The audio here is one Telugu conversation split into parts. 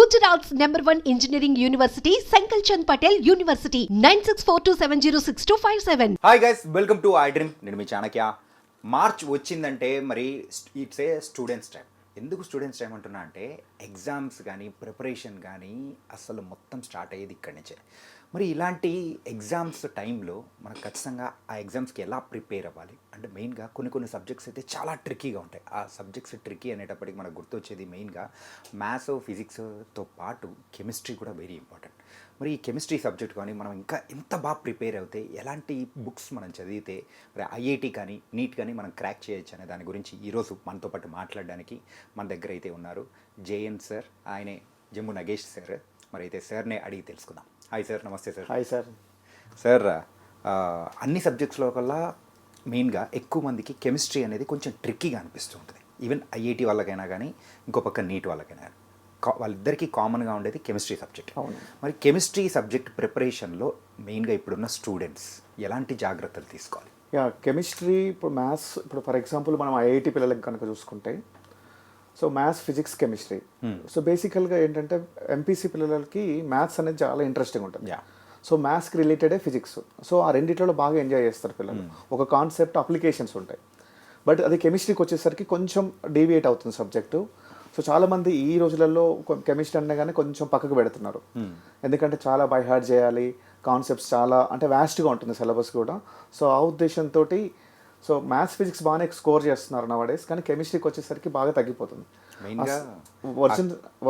Gujarat's #1 engineering university, Sankalchand Patel University, 9642706257. Hi guys, welcome to I dream. నేను మీ చాణక్య. మార్చ్ వచ్చిందంటే మరి ఇట్స్ ఏ స్టూడెంట్స్ టైం. ఎందుకు స్టూడెంట్స్ టైం అంటున్నా అంటే ఎగ్జామ్స్ కానీ ప్రిపరేషన్ కానీ అసలు మొత్తం స్టార్ట్ అయ్యేది ఇక్కడి నుంచే. మరి ఇలాంటి ఎగ్జామ్స్ టైంలో మనకు ఖచ్చితంగా ఆ ఎగ్జామ్స్కి ఎలా ప్రిపేర్ అవ్వాలి అంటే మెయిన్గా కొన్ని సబ్జెక్ట్స్ అయితే చాలా ట్రిక్కీగా ఉంటాయి. ఆ సబ్జెక్ట్స్ ట్రిక్కీ అనేటప్పటికి మనకు గుర్తొచ్చేది మెయిన్గా మ్యాథ్స్, ఫిజిక్స్తో పాటు కెమిస్ట్రీ కూడా వెరీ ఇంపార్టెంట్. మరి ఈ కెమిస్ట్రీ సబ్జెక్ట్ కానీ మనం ఇంకా ఎంత బాగా ప్రిపేర్ అవుతే ఎలాంటి బుక్స్ మనం చదివితే మరి ఐఐటి కానీ నీట్ కానీ మనం క్రాక్ చేయొచ్చు అనే దాని గురించి ఈరోజు మనతో పాటు మాట్లాడడానికి మన దగ్గర అయితే ఉన్నారు జేఎన్ సార్, ఆయనే జమ్ము నగేష్ సార్. మరి అయితే సార్నే అడిగి తెలుసుకుందాం. హాయ్ సార్, నమస్తే సార్. Hi sir. సార్, అన్ని సబ్జెక్ట్స్లో కల్లా మెయిన్గా ఎక్కువ మందికి కెమిస్ట్రీ అనేది కొంచెం ట్రిక్కీగా అనిపిస్తూ ఉంటుంది. ఈవెన్ ఐఐటి వాళ్ళకైనా కానీ ఇంకో పక్క నీట్ వాళ్ళకైనా కానీ వాళ్ళిద్దరికీ కామన్గా ఉండేది కెమిస్ట్రీ సబ్జెక్ట్. అవును. మరి కెమిస్ట్రీ సబ్జెక్ట్ ప్రిపరేషన్లో మెయిన్గా ఇప్పుడున్న స్టూడెంట్స్ ఎలాంటి జాగ్రత్తలు తీసుకోవాలి? కెమిస్ట్రీ ఇప్పుడు మ్యాథ్స్, ఇప్పుడు ఫర్ ఎగ్జాంపుల్ మనం ఐఐటి పిల్లలకి కనుక చూసుకుంటే so maths, physics, chemistry. So బేసికల్గా ఏంటంటే ఎంపీసీ పిల్లలకి మ్యాథ్స్ అనేది చాలా ఇంట్రెస్టింగ్ ఉంటుంది. సో మ్యాథ్స్కి రిలేటెడే ఫిజిక్స్. సో ఆ రెండిట్లో బాగా ఎంజాయ్ చేస్తారు పిల్లలు. ఒక కాన్సెప్ట్, అప్లికేషన్స్ ఉంటాయి. బట్ అది కెమిస్ట్రీకి వచ్చేసరికి కొంచెం డీవియేట్ అవుతుంది సబ్జెక్టు. సో చాలామంది ఈ రోజులలో కెమిస్ట్రీ అనగానే కొంచెం పక్కకు పెడుతున్నారు. ఎందుకంటే చాలా బై హార్ట్ చేయాలి, కాన్సెప్ట్స్ చాలా అంటే వ్యాస్ట్గా ఉంటుంది సిలబస్ కూడా. సో ఆ ఉద్దేశంతో సో మ్యాథ్స్, ఫిజిక్స్ బాగానే స్కోర్ చేస్తున్నారు నవడేస్, కానీ కెమిస్ట్రీకి వచ్చేసరికి బాగా తగ్గిపోతుంది.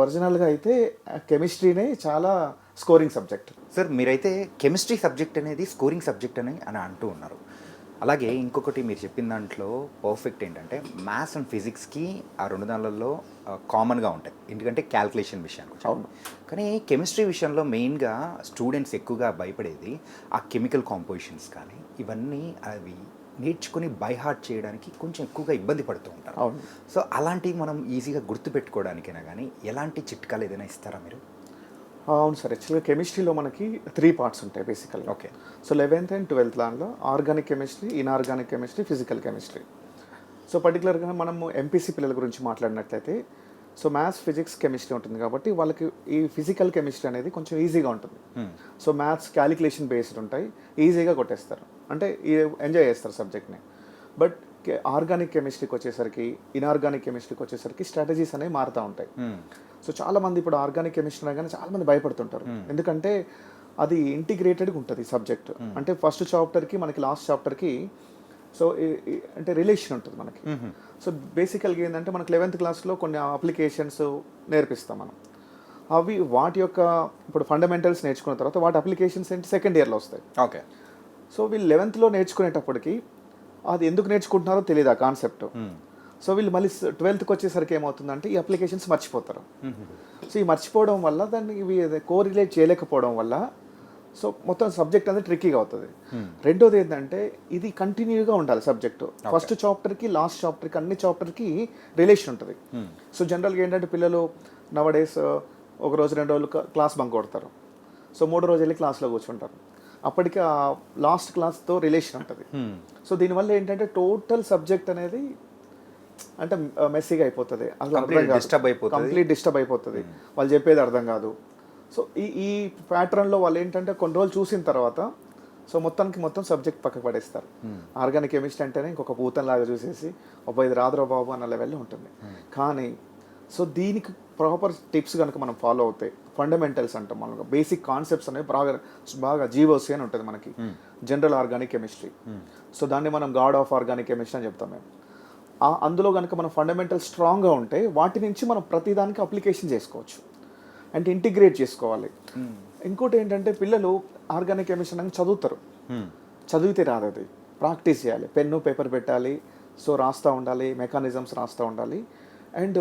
ఒరిజినల్గా అయితే కెమిస్ట్రీనే చాలా స్కోరింగ్ సబ్జెక్ట్. సార్, మీరైతే కెమిస్ట్రీ సబ్జెక్ట్ అనేది స్కోరింగ్ సబ్జెక్ట్ అని అంటూ ఉన్నారు. అలాగే ఇంకొకటి మీరు చెప్పిన దాంట్లో పర్ఫెక్ట్ ఏంటంటే మ్యాథ్స్ అండ్ ఫిజిక్స్కి ఆ రెండు దానిలలో కామన్గా ఉంటాయి, ఎందుకంటే క్యాల్కులేషన్ విషయానికి. అవును. కానీ కెమిస్ట్రీ విషయంలో మెయిన్గా స్టూడెంట్స్ ఎక్కువగా భయపడేది ఆ కెమికల్ కాంపోజిషన్స్ కానీ ఇవన్నీ అవి నేర్చుకుని బై హార్ట్ చేయడానికి కొంచెం ఎక్కువగా ఇబ్బంది పడుతూ ఉంటారు. అవును. సో అలాంటివి మనం ఈజీగా గుర్తుపెట్టుకోవడానికైనా కానీ ఎలాంటి చిట్కాలు ఏదైనా ఇస్తారా మీరు? అవును సార్. యాక్చువల్గా కెమిస్ట్రీలో మనకి 3 పార్ట్స్ ఉంటాయి బేసికల్గా. Okay. So 11th and 12th దానిలో organic chemistry, inorganic chemistry, physical chemistry. So పర్టికులర్గా మనము ఎంపీసీ పిల్లల గురించి మాట్లాడినట్లయితే సో మ్యాథ్స్, ఫిజిక్స్, కెమిస్ట్రీ ఉంటుంది కాబట్టి వాళ్ళకి ఈ ఫిజికల్ కెమిస్ట్రీ అనేది కొంచెం ఈజీగా ఉంటుంది. సో మ్యాథ్స్ క్యాలిక్యులేషన్ బేస్డ్ ఉంటాయి, ఈజీగా కొట్టేస్తారు, అంటే ఎంజాయ్ చేస్తారు సబ్జెక్ట్ని. బట్ ఆర్గానిక్ కెమిస్ట్రీకి వచ్చేసరికి, ఇన్ఆర్గానిక్ కెమిస్ట్రీకి వచ్చేసరికి స్ట్రాటజీస్ అనేవి మారుతూ ఉంటాయి. సో చాలామంది ఇప్పుడు ఆర్గానిక్ కెమిస్ట్రీ అనగానే చాలామంది భయపడుతుంటారు. ఎందుకంటే అది ఇంటిగ్రేటెడ్గా ఉంటుంది సబ్జెక్ట్. అంటే ఫస్ట్ చాప్టర్కి మనకి లాస్ట్ చాప్టర్కి సో అంటే రిలేషన్ ఉంటుంది మనకి. సో బేసికల్గా ఏంటంటే మనకి 11th క్లాస్లో కొన్ని అప్లికేషన్స్ నేర్పిస్తాం మనం. అవి వాటి యొక్క ఇప్పుడు ఫండమెంటల్స్ నేర్చుకున్న తర్వాత వాటి అప్లికేషన్స్ ఏంటి సెకండ్ ఇయర్లో వస్తాయి. ఓకే. సో వీళ్ళు 11thలో నేర్చుకునేటప్పటికి అది ఎందుకు నేర్చుకుంటున్నారో తెలియదు ఆ కాన్సెప్ట్. సో వీళ్ళు మళ్ళీ 12thకి వచ్చేసరికి ఏమవుతుందంటే ఈ అప్లికేషన్స్ మర్చిపోతారు. సో ఈ మర్చిపోవడం వల్ల దాన్ని ఇవి కోరిలేట్ చేయలేకపోవడం వల్ల సో మొత్తం సబ్జెక్ట్ అనేది ట్రిక్కీగా అవుతుంది. రెండోది ఏంటంటే ఇది కంటిన్యూగా ఉండాలి సబ్జెక్టు. ఫస్ట్ చాప్టర్కి లాస్ట్ చాప్టర్కి అన్ని చాప్టర్కి రిలేషన్ ఉంటుంది. సో జనరల్గా ఏంటంటే పిల్లలు నవడేస్ ఒక రోజు 2 రోజులు క్లాస్ బంక్ కొడతారు. సో 3వ రోజు వెళ్ళి క్లాస్లో కూర్చుంటారు. అప్పటికి ఆ లాస్ట్ క్లాస్తో రిలేషన్ ఉంటుంది. సో దీనివల్ల ఏంటంటే టోటల్ సబ్జెక్ట్ అనేది అంటే మెస్సీగా అయిపోతుంది, అసలు కంప్లీట్ డిస్టర్బ్ అయిపోతుంది, వాళ్ళు చెప్పేది అర్థం కాదు. సో ఈ ప్యాటర్న్లో వాళ్ళు ఏంటంటే కొన్ని రోజులు చూసిన తర్వాత సో మొత్తం సబ్జెక్ట్ పక్కకు పడేస్తారు. ఆర్గానిక్ కెమిస్ట్రీ అంటేనే ఇంకొక పూతంలాగా చూసేసి ఇది రాదురా బాబు అన్న లెవెల్లో ఉంటుంది. కానీ సో దీనికి ప్రాపర్ టిప్స్ కనుక మనం ఫాలో అవుతాయి, ఫండమెంటల్స్ అంటాం మనం, బేసిక్ కాన్సెప్ట్స్ అనేవి బాగా జీవోసి అని ఉంటుంది మనకి జనరల్ ఆర్గానిక్ కెమిస్ట్రీ. సో దాన్ని మనం గాడ్ ఆఫ్ ఆర్గానిక్ కెమిస్ట్రీ అని చెప్తాం మేము. అందులో కనుక మనం ఫండమెంటల్ స్ట్రాంగ్గా ఉంటే వాటి నుంచి మనం ప్రతిదానికి అప్లికేషన్ చేసుకోవచ్చు, అంటే ఇంటిగ్రేట్ చేసుకోవాలి. ఇంకోటి ఏంటంటే పిల్లలు ఆర్గానిక్ కెమిస్ట్రీ అని చదువుతారు, చదివితే రాదు, అది ప్రాక్టీస్ చేయాలి, పెన్ను పేపర్ పెట్టాలి, సో రాస్తూ ఉండాలి, మెకానిజమ్స్ రాస్తూ ఉండాలి, అండ్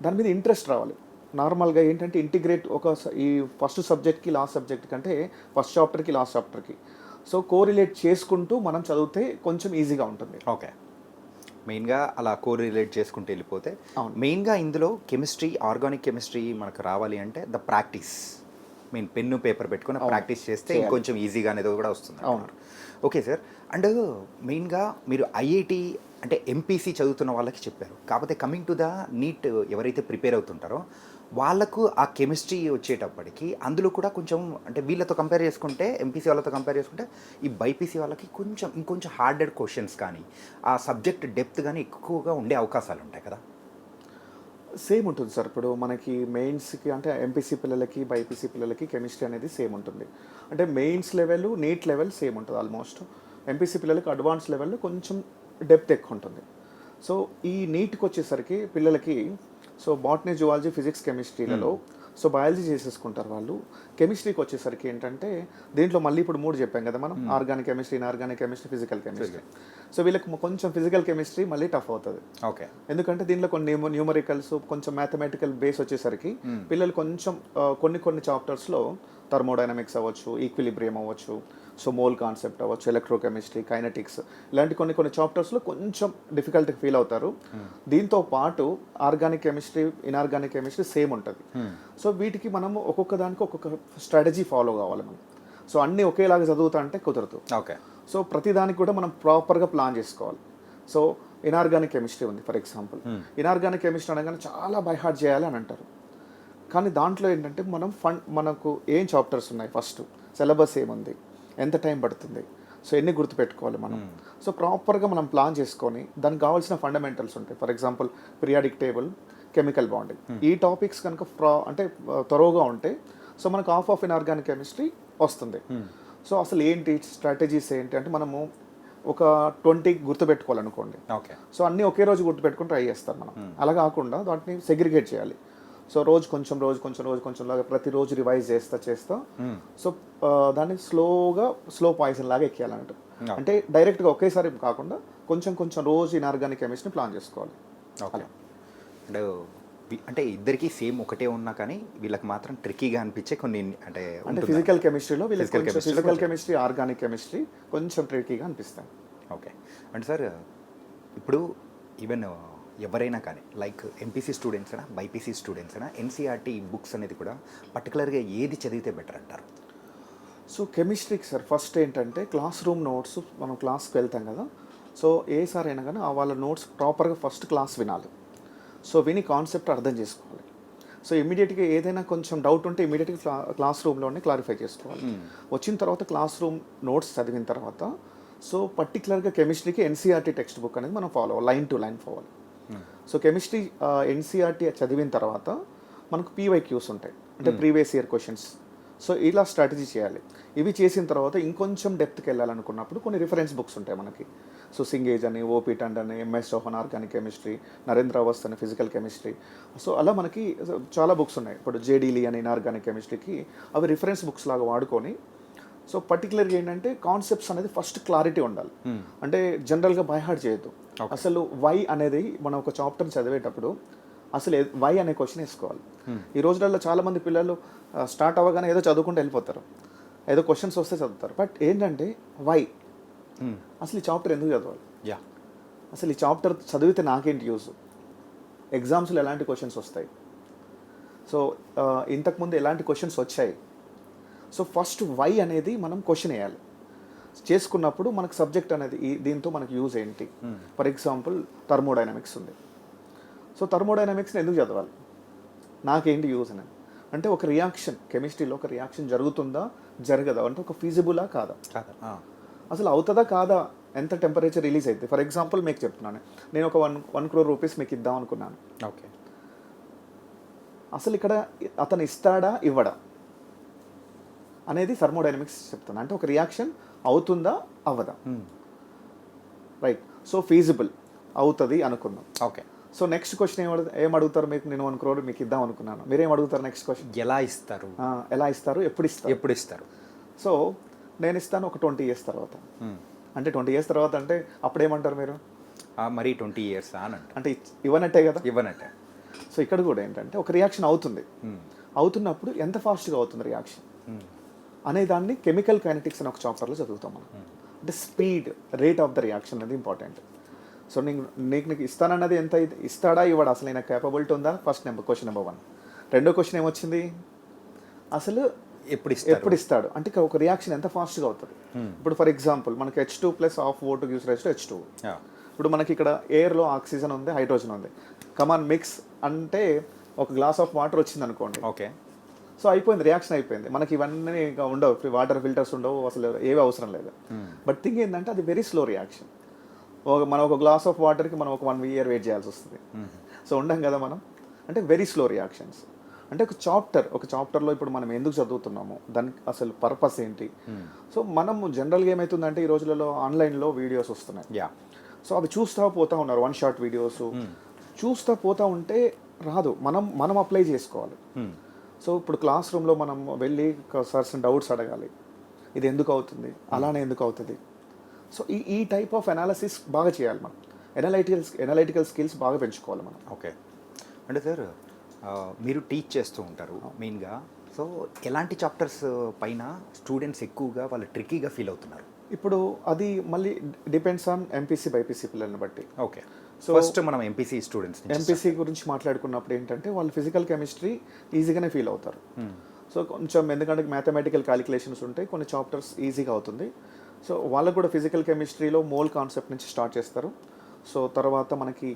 దాని మీద ఇంట్రెస్ట్ రావాలి. నార్మల్గా ఏంటంటే ఇంటిగ్రేట్ ఈ ఫస్ట్ సబ్జెక్ట్కి లాస్ట్ సబ్జెక్ట్ కంటే ఫస్ట్ చాప్టర్కి లాస్ట్ చాప్టర్కి సో కోరిలేట్ చేసుకుంటూ మనం చదివితే కొంచెం ఈజీగా ఉంటుంది. ఓకే. మెయిన్గా అలా కోరిలేట్ చేసుకుంటూ వెళ్ళిపోతే మెయిన్గా ఇందులో కెమిస్ట్రీ, ఆర్గానిక్ కెమిస్ట్రీ మనకు రావాలి అంటే ద ప్రాక్టీస్, పెన్ను పేపర్ పెట్టుకుని ప్రాక్టీస్ చేస్తే ఇంకొంచెం ఈజీగా అనేది కూడా వస్తుంది. Okay sir. అండ్ మెయిన్గా మీరు ఐఐటి అంటే ఎంపీసీ చదువుతున్న వాళ్ళకి చెప్పారు, కాకపోతే కమింగ్ టు ద నీట్ ఎవరైతే ప్రిపేర్ అవుతుంటారో వాళ్ళకు ఆ కెమిస్ట్రీ వచ్చేటప్పటికి అందులో కూడా కొంచెం అంటే వీళ్ళతో కంపేర్ చేసుకుంటే ఎంపీసీ వాళ్ళతో కంపేర్ చేసుకుంటే ఈ బైపీసీ వాళ్ళకి కొంచెం ఇంకొంచెం హార్డెడ్ క్వశ్చన్స్ కానీ ఆ సబ్జెక్ట్ డెప్త్ కానీ ఎక్కువగా ఉండే అవకాశాలు ఉంటాయి కదా. సేమ్ ఉంటుంది సార్. ఇప్పుడు మనకి మెయిన్స్కి అంటే ఎంపీసీ పిల్లలకి బైపీసీ పిల్లలకి కెమిస్ట్రీ అనేది సేమ్ ఉంటుంది. అంటే mains level NEET level same ఉంటుంది ఆల్మోస్ట్. ఎంపీసీ పిల్లలకి అడ్వాన్స్ లెవెల్లో కొంచెం డెప్త్ ఎక్కువ ఉంటుంది. సో ఈ నీట్కి వచ్చేసరికి పిల్లలకి సో బాటనీ జువాలజీ ఫిజిక్స్ కెమిస్ట్రీలలో సో బయాలజీ చేసేసుకుంటారు వాళ్ళు. కెమిస్ట్రీకి వచ్చేసరికి ఏంటంటే దీంట్లో మళ్ళీ ఇప్పుడు 3 చెప్పాం కదా మనం, organic chemistry, inorganic chemistry, physical chemistry. So వీళ్ళకి కొంచెం ఫిజికల్ కెమిస్ట్రీ మళ్ళీ టఫ్ అవుతుంది. ఓకే, ఎందుకంటే దీనిలో కొన్ని న్యూమరికల్స్ కొంచెం మ్యాథమెటికల్ బేస్ వచ్చేసరికి పిల్లలు కొంచెం కొన్ని చాప్టర్స్లో థర్మోడైనమిక్స్ అవ్వచ్చు, ఈక్విలిబ్రియం అవ్వచ్చు, సో మోల్ కాన్సెప్ట్ అవ్వచ్చు, ఎలక్ట్రోకెమిస్ట్రీ, కైనటిక్స్, ఇలాంటి కొన్ని చాప్టర్స్లో కొంచెం డిఫికల్ట్ ఫీల్ అవుతారు. దీంతో పాటు organic chemistry, inorganic chemistry same ఉంటుంది. సో వీటికి మనము ఒక్కొక్క దానికి ఒక్కొక్క స్ట్రాటజీ ఫాలో కావాలి మనం. సో అన్నీ ఒకేలాగా చదువుతా అంటే కుదరదు. ఓకే, సో ప్రతి దానికి కూడా మనం ప్రాపర్గా ప్లాన్ చేసుకోవాలి. సో ఇన్ఆర్గానిక్ కెమిస్ట్రీ ఉంది ఫర్ ఎగ్జాంపుల్. ఇన్ఆర్గానిక్ కెమిస్ట్రీ అనగానే చాలా బై హార్ట్ చేయాలి అని అంటారు. కానీ దాంట్లో ఏంటంటే మనకు ఏం చాప్టర్స్ ఉన్నాయి, ఫస్ట్ సిలబస్ ఏముంది, ఎంత టైం పడుతుంది, సో ఎన్ని గుర్తుపెట్టుకోవాలి మనం. సో ప్రాపర్గా మనం ప్లాన్ చేసుకొని దానికి కావాల్సిన ఫండమెంటల్స్ ఉంటాయి. For example periodic table, chemical bonding, ఈ టాపిక్స్ కనుక అంటే త్వరగా ఉంటే సో మనకు ఆఫ్ ఇన్ఆర్గానిక్ కెమిస్ట్రీ వస్తుంది. సో అసలు ఏంటి స్ట్రాటజీస్ ఏంటి అంటే మనము ఒక 20 గుర్తుపెట్టుకోవాలనుకోండి. ఓకే, సో అన్నీ ఒకే రోజు గుర్తుపెట్టుకుని ట్రై చేస్తాం మనం. అలా కాకుండా వాటిని సెగ్రిగేట్ చేయాలి. సో రోజు కొంచెం లాగా ప్రతిరోజు రివైజ్ చేస్తా సో దాన్ని స్లో పాయిజన్ లాగా ఎక్కియాలన్నట్టు. అంటే డైరెక్ట్గా ఒకేసారి కాకుండా కొంచెం రోజు ఇన్ఆర్గానిక్ కెమిస్ట్రీ ప్లాన్ చేసుకోవాలి. ఓకే, అంటే ఇద్దరికి సేమ్ ఒకటే ఉన్నా కానీ వీళ్ళకి మాత్రం ట్రిక్కీగా అనిపించే కొన్ని అంటే ఫిజికల్ కెమిస్ట్రీలో ఫిజికల్ కెమిస్ట్రీ, ఆర్గానిక్ కెమిస్ట్రీ కొంచెం ట్రిక్కీగా అనిపిస్తాయి. ఓకే, అంటే సార్ ఇప్పుడు ఈవెన్ ఎవరైనా కానీ లైక్ ఎంపీసీ స్టూడెంట్స్ అయినా బైపీసీ స్టూడెంట్స్ అయినా ఎన్సీఆర్టీ బుక్స్ అనేది కూడా పర్టికులర్గా ఏది చదివితే బెటర్ అంటారు? సో కెమిస్ట్రీకి సార్ ఫస్ట్ ఏంటంటే క్లాస్ రూమ్ నోట్స్, మనం క్లాస్కి వెళ్తాం కదా, సో ఏ సార్ అయినా కానీ వాళ్ళ నోట్స్ ప్రాపర్గా ఫస్ట్ క్లాస్ వినాలి. సో విని కాన్సెప్ట్ అర్థం చేసుకోవాలి. సో ఇమీడియట్గా ఏదైనా కొంచెం డౌట్ ఉంటే ఇమీడియట్గా క్లాస్ రూమ్లోనే క్లారిఫై చేసుకోవాలి. వచ్చిన తర్వాత క్లాస్ రూమ్ నోట్స్ చదివిన తర్వాత సో పర్టికులర్గా కెమిస్ట్రీకి ఎన్సీఆర్టీ టెక్స్ట్ బుక్ అనేది మనం ఫాలో అవ్వాలి, లైన్ టు లైన్ పోవాలి. సో కెమిస్ట్రీ ఎన్సీఆర్టీ చదివిన తర్వాత మనకు పీవైక్యూస్ ఉంటాయి, అంటే ప్రీవియస్ ఇయర్ క్వశ్చన్స్. సో ఇలా స్ట్రాటజీ చేయాలి. ఇవి చేసిన తర్వాత ఇంకొంచెం డెప్త్కి వెళ్ళాలనుకున్నప్పుడు కొన్ని రిఫరెన్స్ బుక్స్ ఉంటాయి మనకి. సో సింగేజ్ అని, ఓపీ టండ్ అని, MS Chauhan organic chemistry, Narendra Awasthi అని ఫిజికల్ కెమిస్ట్రీ. సో అలా మనకి చాలా బుక్స్ ఉన్నాయి. ఇప్పుడు జేడీలీ అని ఇన్ఆర్గానిక్ కెమిస్ట్రీకి అవి రిఫరెన్స్ బుక్స్ లాగా వాడుకొని సో పర్టికులర్గా ఏంటంటే కాన్సెప్ట్స్ అనేది ఫస్ట్ క్లారిటీ ఉండాలి. అంటే జనరల్గా బై హార్ట్ చేయొద్దు. అసలు వై అనేది మనం ఒక చాప్టర్ చదివేటప్పుడు అసలు వై అనే క్వశ్చన్ వేసుకోవాలి. ఈ రోజులలో చాలామంది పిల్లలు స్టార్ట్ అవ్వగానే ఏదో చదువుకుంటూ వెళ్ళిపోతారు, ఏదో క్వశ్చన్స్ వస్తే చదువుతారు. బట్ ఏంటంటే వై, అసలు ఈ చాప్టర్ ఎందుకు చదవాలి, అసలు ఈ చాప్టర్ చదివితే నాకేంటి యూజ్, ఎగ్జామ్స్లో ఎలాంటి క్వశ్చన్స్ వస్తాయి, సో ఇంతకుముందు ఎలాంటి క్వశ్చన్స్ వచ్చాయి. సో ఫస్ట్ వై అనేది మనం క్వశ్చన్ వేయాలి. చేసుకున్నప్పుడు మనకు సబ్జెక్ట్ అనేది దీంతో మనకు యూజ్ ఏంటి. ఫర్ ఎగ్జాంపుల్ థర్మోడైనమిక్స్ ఉంది. సో థర్మోడైనమిక్స్ని ఎందుకు చదవాలి, నాకేంటి యూజ్ అని. అంటే ఒక రియాక్షన్, కెమిస్ట్రీలో ఒక రియాక్షన్ జరుగుతుందా జరగదా, అంటే ఒక ఫీజిబులా కాదా, అసలు అవుతుందా కాదా, ఎంత టెంపరేచర్ రిలీజ్ అవుతుంది. ఫర్ ఎగ్జాంపుల్ మీకు చెప్తున్నాను, నేను ఒక 1 crore రూపీస్ మీకు ఇద్దాం అనుకున్నాను. ఓకే, అసలు ఇక్కడ అతను ఇస్తాడా ఇవ్వడా అనేది థర్మోడైనమిక్స్ చెప్తుంది. అంటే ఒక రియాక్షన్ అవుతుందా అవ్వదా, రైట్. సో ఫీజిబుల్ అవుతుంది అనుకుందాం. ఓకే, సో నెక్స్ట్ క్వశ్చన్ ఏం అడుగుతారు మీకు, నేను 1 crore మీకు ఇద్దాం అనుకున్నాను, మీరేం అడుగుతారు నెక్స్ట్ క్వశ్చన్, ఎలా ఇస్తారు, ఎప్పుడు ఇస్తారు. సో నేను ఇస్తాను ఒక 20 years తర్వాత. అంటే 20 years తర్వాత అంటే అప్పుడేమంటారు మీరు, మరి 20 years అంటే ఇవ్వనట్టే కదా. ఇవ్వనట్టే. సో ఇక్కడ కూడా ఏంటంటే ఒక రియాక్షన్ అవుతుంది, అవుతున్నప్పుడు ఎంత ఫాస్ట్గా అవుతుంది రియాక్షన్ అనే దాన్ని కెమికల్ కైనెటిక్స్ అని ఒక చాప్టర్లో చదువుతాం మనం. అంటే speed, rate of the reaction అనేది ఇంపార్టెంట్. సో నీకు ఇస్తానన్నది ఎంత ఇస్తాడా ఇవ్వడా, అసలు నేను కేపబిలిటీ ఉందా, క్వశ్చన్ నెంబర్ 1. రెండో క్వశ్చన్ ఏమొచ్చింది, అసలు ఎప్పుడు ఇస్తాడు, అంటే ఒక రియాక్షన్ ఎంత ఫాస్ట్గా అవుతుంది. ఇప్పుడు ఫర్ ఎగ్జాంపుల్ మనకి H2 + half O2 gives rise to H2. ఇప్పుడు మనకి ఇక్కడ ఎయిర్లో ఆక్సిజన్ ఉంది, హైడ్రోజన్ ఉంది, కమాన్ మిక్స్ అంటే ఒక గ్లాస్ ఆఫ్ వాటర్ వచ్చింది అనుకోండి, ఓకే. సో అయిపోయింది, రియాక్షన్ అయిపోయింది. మనకి ఇవన్నీ ఇంకా ఉండవు, వాటర్ ఫిల్టర్స్ ఉండవు, అసలు ఏవి అవసరం లేదు. బట్ థింగ్ ఏంటంటే అది వెరీ స్లో రియాక్షన్. మనం ఒక గ్లాస్ ఆఫ్ వాటర్కి మనం ఒక 1 year వెయిట్ చేయాల్సి వస్తుంది. సో ఉండం కదా మనం, అంటే వెరీ స్లో రియాక్షన్స్. అంటే ఒక చాప్టర్లో ఇప్పుడు మనం ఎందుకు చదువుతున్నాము, దానికి అసలు పర్పస్ ఏంటి. సో మనం జనరల్గా ఏమవుతుందంటే ఈ రోజులలో ఆన్లైన్లో వీడియోస్ వస్తున్నాయి. సో అవి చూస్తూ పోతూ ఉన్నారు, 1 shot వీడియోస్ చూస్తూ పోతూ ఉంటే రాదు, మనం అప్లై చేసుకోవాలి. సో ఇప్పుడు క్లాస్ రూమ్లో మనం వెళ్ళి సర్సన్ డౌట్స్ అడగాలి, ఇది ఎందుకు అవుతుంది, అలానే ఎందుకు అవుతుంది. సో ఈ టైప్ ఆఫ్ అనాలిసిస్ బాగా చేయాలి మనం, ఎనలైటికల్ స్కిల్స్ బాగా పెంచుకోవాలి మనం. ఓకే. అంటే సార్ మీరు టీచ్ చేస్తూ ఉంటారు మెయిన్గా, సో ఎలాంటి చాప్టర్స్ పైన స్టూడెంట్స్ ఎక్కువగా వాళ్ళు ట్రిక్కీగా ఫీల్ అవుతున్నారు? ఇప్పుడు అది మళ్ళీ డిపెండ్స్ ఆన్ ఎంపీసీ బైపీసీ పిల్లల్ని బట్టి. ఓకే. సో ఫస్ట్ మనం ఎంపీసీ స్టూడెంట్స్ ఎంపీసీ గురించి మాట్లాడుకున్నప్పుడు ఏంటంటే వాళ్ళు ఫిజికల్ కెమిస్ట్రీ ఈజీగానే ఫీల్ అవుతారు. సో కొంచెం ఎందుకంటే మ్యాథమెటికల్ క్యాలిక్యులేషన్స్ ఉంటాయి, కొన్ని చాప్టర్స్ ఈజీగా అవుతుంది. సో వాళ్ళకు కూడా ఫిజికల్ కెమిస్ట్రీలో మోల్ కాన్సెప్ట్ నుంచి స్టార్ట్ చేస్తారు. సో తర్వాత మనకి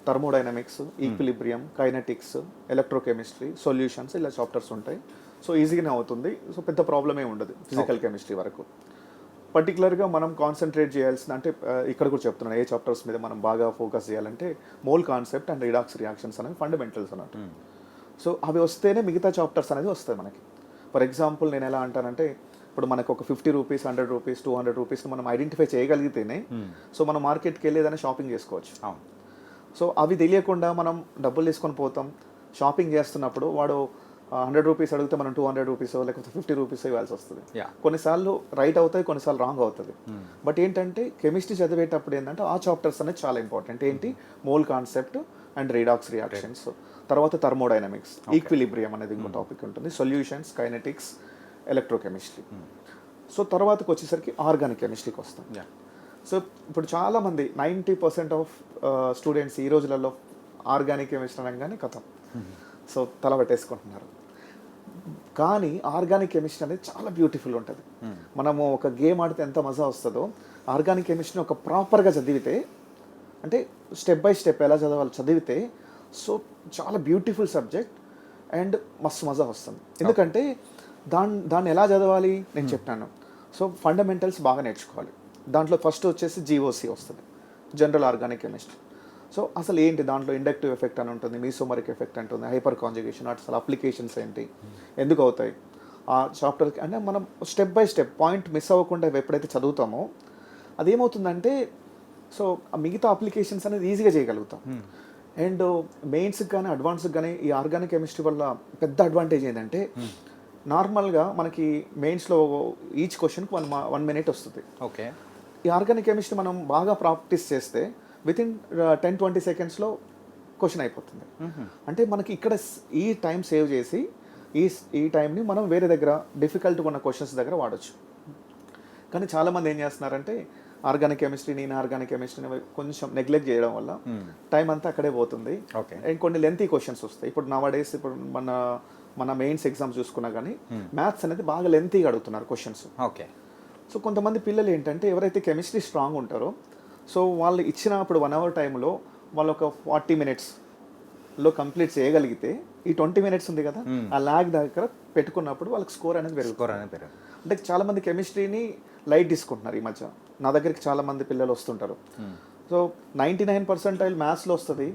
thermodynamics, equilibrium, kinetics, electrochemistry, solutions, ఇలా చాప్టర్స్ ఉంటాయి. సో ఈజీగానే అవుతుంది. సో పెద్ద ప్రాబ్లమే ఉండదు ఫిజికల్ కెమిస్ట్రీ వరకు. పర్టికులర్గా మనం కాన్సన్ట్రేట్ చేయాల్సిన, అంటే ఇక్కడ కూడా చెప్తున్నాను, ఏ చాప్టర్స్ మీద మనం బాగా ఫోకస్ చేయాలంటే mole concept and redox reactions అనేవి ఫండమెంటల్స్ అన్నట్టు. సో అవి వస్తేనే మిగతా చాప్టర్స్ అనేది వస్తాయి మనకి. ఫర్ ఎగ్జాంపుల్ నేను ఎలా అంటానంటే, ఇప్పుడు మనకు ఒక 50 రూపీస్, 100 రూపీస్, 200 రూపీస్ మనం ఐడెంటిఫై చేయగలిగితేనే సో మనం మార్కెట్కి వెళ్ళి ఏదైనా షాపింగ్ చేసుకోవచ్చు. సో అవి తెలియకుండా మనం డబ్బులు తీసుకొని పోతాం, షాపింగ్ చేస్తున్నప్పుడు వాడు 100 రూపీస్ అడిగితే మనం 200 రూపీస్ లేకపోతే 50 రూపీస్ ఇవ్వాల్సి వస్తుంది. కొన్నిసార్లు రైట్ అవుతాయి, కొన్నిసార్లు రాంగ్ అవుతుంది. బట్ ఏంటంటే కెమిస్ట్రీ చదివేటప్పుడు ఏంటంటే ఆ చాప్టర్స్ అనేది చాలా ఇంపార్టెంట్. ఏంటి, mole concept and redox reactions, తర్వాత థర్మోడైనమిక్స్, ఈక్విలిబ్రియం అనేది ఇంకో టాపిక్ ఉంటుంది, సొల్యూషన్స్, కైనెటిక్స్, ఎలక్ట్రోకెమిస్ట్రీ. సో తర్వాతకి వచ్చేసరికి ఆర్గానిక్ కెమిస్ట్రీకి వస్తాం. సో ఇప్పుడు చాలామంది 90% ఆఫ్ స్టూడెంట్స్ ఈ రోజులలో ఆర్గానిక్ కెమిస్ట్రీ అనగానే కథం, సో తల పెట్టేసుకుంటున్నారు. కానీ ఆర్గానిక్ కెమిస్ట్రీ అనేది చాలా బ్యూటిఫుల్ ఉంటుంది. మనము ఒక గేమ్ ఆడితే ఎంత మజా వస్తుందో, ఆర్గానిక్ కెమిస్ట్రీని ఒక ప్రాపర్గా చదివితే, అంటే స్టెప్ బై స్టెప్ ఎలా చదవాలి చదివితే, సో చాలా బ్యూటిఫుల్ సబ్జెక్ట్ అండ్ మస్తు మజా వస్తుంది. ఎందుకంటే దాన్ని ఎలా చదవాలి నేను చెప్పాను. సో ఫండమెంటల్స్ బాగా నేర్చుకోవాలి. దాంట్లో ఫస్ట్ వచ్చేసి జీఓసి వస్తుంది, జనరల్ ఆర్గానిక్ కెమిస్ట్రీ. సో అసలు ఏంటి దాంట్లో ఇండక్టివ్ ఎఫెక్ట్ అని ఉంటుంది, మీసోమరిక్ ఎఫెక్ట్ అంటుంది, హైపర్ కాంజుగేషన్, అసలు అప్లికేషన్స్ ఏంటి, ఎందుకు అవుతాయి ఆ చాప్టర్కి. అంటే మనం step by step point miss అవ్వకుండా ఎప్పుడైతే చదువుతామో అదేమవుతుందంటే సో మిగతా అప్లికేషన్స్ అనేది ఈజీగా చేయగలుగుతాం. అండ్ మెయిన్స్కి కానీ అడ్వాన్స్కి కానీ ఈ ఆర్గానిక్ కెమిస్ట్రీ వల్ల పెద్ద అడ్వాంటేజ్ ఏంటంటే, నార్మల్గా మనకి మెయిన్స్లో ఈచ్ క్వశ్చన్కి 1 minute వస్తుంది. ఓకే. ఈ ఆర్గానిక్ కెమిస్ట్రీ మనం బాగా ప్రాక్టీస్ చేస్తే వితిన్ 10-20 secondsలో క్వశ్చన్ అయిపోతుంది. అంటే మనకి ఇక్కడ ఈ టైం సేవ్ చేసి ఈ టైంని మనం వేరే దగ్గర డిఫికల్ట్గా ఉన్న క్వశ్చన్స్ దగ్గర వాడచ్చు. కానీ చాలామంది ఏం చేస్తున్నారంటే ఆర్గానిక్ కెమిస్ట్రీని, ఇన్ఆర్గానిక్ కెమిస్ట్రీని కొంచెం నెగ్లెక్ట్ చేయడం వల్ల టైం అంతా అక్కడే పోతుంది. అండ్ కొన్ని లెంతీ క్వశ్చన్స్ వస్తాయి. ఇప్పుడు నవడేస్ ఇప్పుడు మన మెయిన్స్ ఎగ్జామ్స్ చూసుకున్నా కానీ మ్యాథ్స్ అనేది బాగా లెంతీగా అడుగుతున్నారు క్వశ్చన్స్. ఓకే. సో కొంతమంది పిల్లలు ఏంటంటే ఎవరైతే కెమిస్ట్రీ స్ట్రాంగ్ ఉంటారో సో వాళ్ళు ఇచ్చినప్పుడు 1 hour టైంలో వాళ్ళు ఒక 40 minutesలో కంప్లీట్ చేయగలిగితే ఈ 20 minutes ఉంది కదా ఆ ల్యాగ్ దగ్గర పెట్టుకున్నప్పుడు వాళ్ళకి స్కోర్ అనేది పెరుగుతుంది. అంటే చాలామంది కెమిస్ట్రీని లైట్ తీసుకుంటున్నారు ఈ మధ్య. నా దగ్గరికి చాలామంది పిల్లలు వస్తుంటారు. సో 99% మ్యాథ్స్లో వస్తుంది,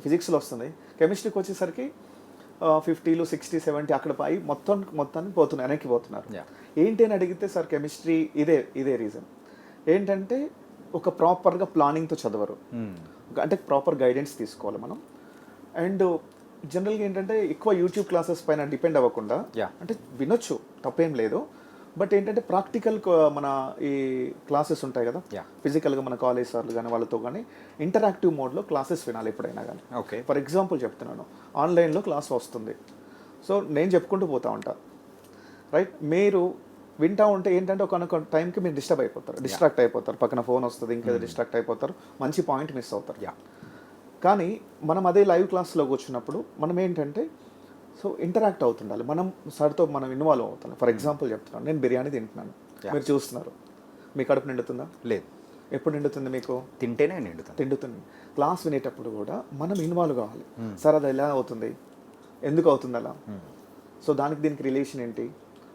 ఫిజిక్స్లో వస్తుంది, కెమిస్ట్రీకి వచ్చేసరికి 50, 60, 70 అక్కడ పై మొత్తాన్ని పోతున్నారు, వెనక్కి పోతున్నారు. ఏంటి అని అడిగితే సార్ కెమిస్ట్రీ ఇదే రీజన్. ఏంటంటే ఒక ప్రాపర్గా ప్లానింగ్తో చదవరు, అంటే ప్రాపర్ గైడెన్స్ తీసుకోవాలి మనం. అండ్ జనరల్గా ఏంటంటే ఎక్కువ యూట్యూబ్ క్లాసెస్ పైన డిపెండ్ అవ్వకుండా, అంటే వినొచ్చు తప్పేం లేదు, బట్ ఏంటంటే ప్రాక్టికల్ మన ఈ క్లాసెస్ ఉంటాయి కదా ఫిజికల్గా మన కాలేజ్ సార్లు కానీ వాళ్ళతో కానీ ఇంటరాక్టివ్ మోడ్లో క్లాసెస్ వినాలి ఎప్పుడైనా కానీ. ఓకే. ఫర్ ఎగ్జాంపుల్ చెప్తున్నాను, ఆన్లైన్లో క్లాస్ వస్తుంది, సో నేను చెప్పుకుంటూ పోతా ఉంటా, రైట్. మీరు వింటూ ఉంటే ఏంటంటే ఒక టైంకి మీరు డిస్ట్రాక్ట్ అయిపోతారు, పక్కన ఫోన్ వస్తుంది, ఇంకేదో డిస్ట్రాక్ట్ అయిపోతారు, మంచి పాయింట్ మిస్ అవుతారు. కానీ మనం అదే లైవ్ క్లాస్లో కూర్చున్నప్పుడు మనం ఏంటంటే సో ఇంటరాక్ట్ అవుతుండాలి, మనం సార్తో మనం ఇన్వాల్వ్ అవుతాం. ఫర్ ఎగ్జాంపుల్ చెప్తున్నాను, నేను బిర్యానీ తింటున్నాను, మీరు చూస్తున్నారు, మీ కడుపు నిండుతుందా? లేదు. ఎప్పుడు నిండుతుంది మీకు? తింటేనే నిండుతుంది. క్లాస్ వినేటప్పుడు కూడా మనం ఇన్వాల్వ్ కావాలి. సార్ అది ఎలా అవుతుంది, ఎందుకు అవుతుంది అలా, సో దానికి దీనికి రిలేషన్ ఏంటి,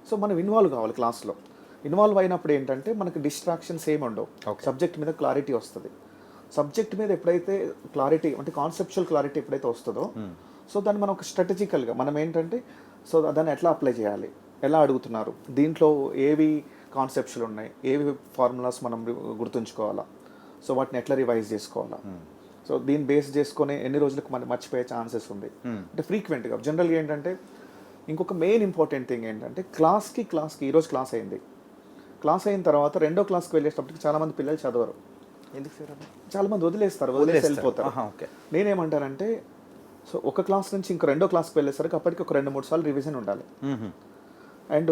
సో మనం ఇన్వాల్వ్ కావాలి క్లాస్లో. ఇన్వాల్వ్ అయినప్పుడు ఏంటంటే మనకు డిస్ట్రాక్షన్స్ ఏమి ఉండవు, సబ్జెక్ట్ మీద క్లారిటీ వస్తుంది. సబ్జెక్ట్ మీద ఎప్పుడైతే క్లారిటీ అంటే కాన్సెప్చువల్ క్లారిటీ ఎప్పుడైతే వస్తుందో, సో దాన్ని మనం ఒక స్ట్రాటజికల్గా మనం ఏంటంటే సో దాన్ని ఎట్లా అప్లై చేయాలి, ఎలా అడుగుతున్నారు, దీంట్లో ఏవి కాన్సెప్ట్స్లు ఉన్నాయి, ఏవి ఫార్ములాస్ మనం గుర్తుంచుకోవాలా, సో వాటిని ఎట్లా రివైజ్ చేసుకోవాలా, సో దీన్ని బేస్ చేసుకొని ఎన్ని రోజులకు మనం మర్చిపోయే ఛాన్సెస్ ఉంది అంటే ఫ్రీక్వెంట్గా. జనరల్గా ఏంటంటే ఇంకొక మెయిన్ ఇంపార్టెంట్ థింగ్ ఏంటంటే క్లాస్కి ఈరోజు క్లాస్ అయింది, క్లాస్ అయిన తర్వాత రెండో క్లాస్కి వెళ్ళేటప్పటికి చాలామంది పిల్లలు చదవరు. ఎందుకు సార్? చాలామంది వదిలేసి వెళ్ళిపోతారు. నేనేమంటానంటే సో ఒక క్లాస్ నుంచి ఇంకో రెండో క్లాస్కి వెళ్ళేసరికి అప్పటికి ఒక 2-3 సార్లు రివిజన్ ఉండాలి. అండ్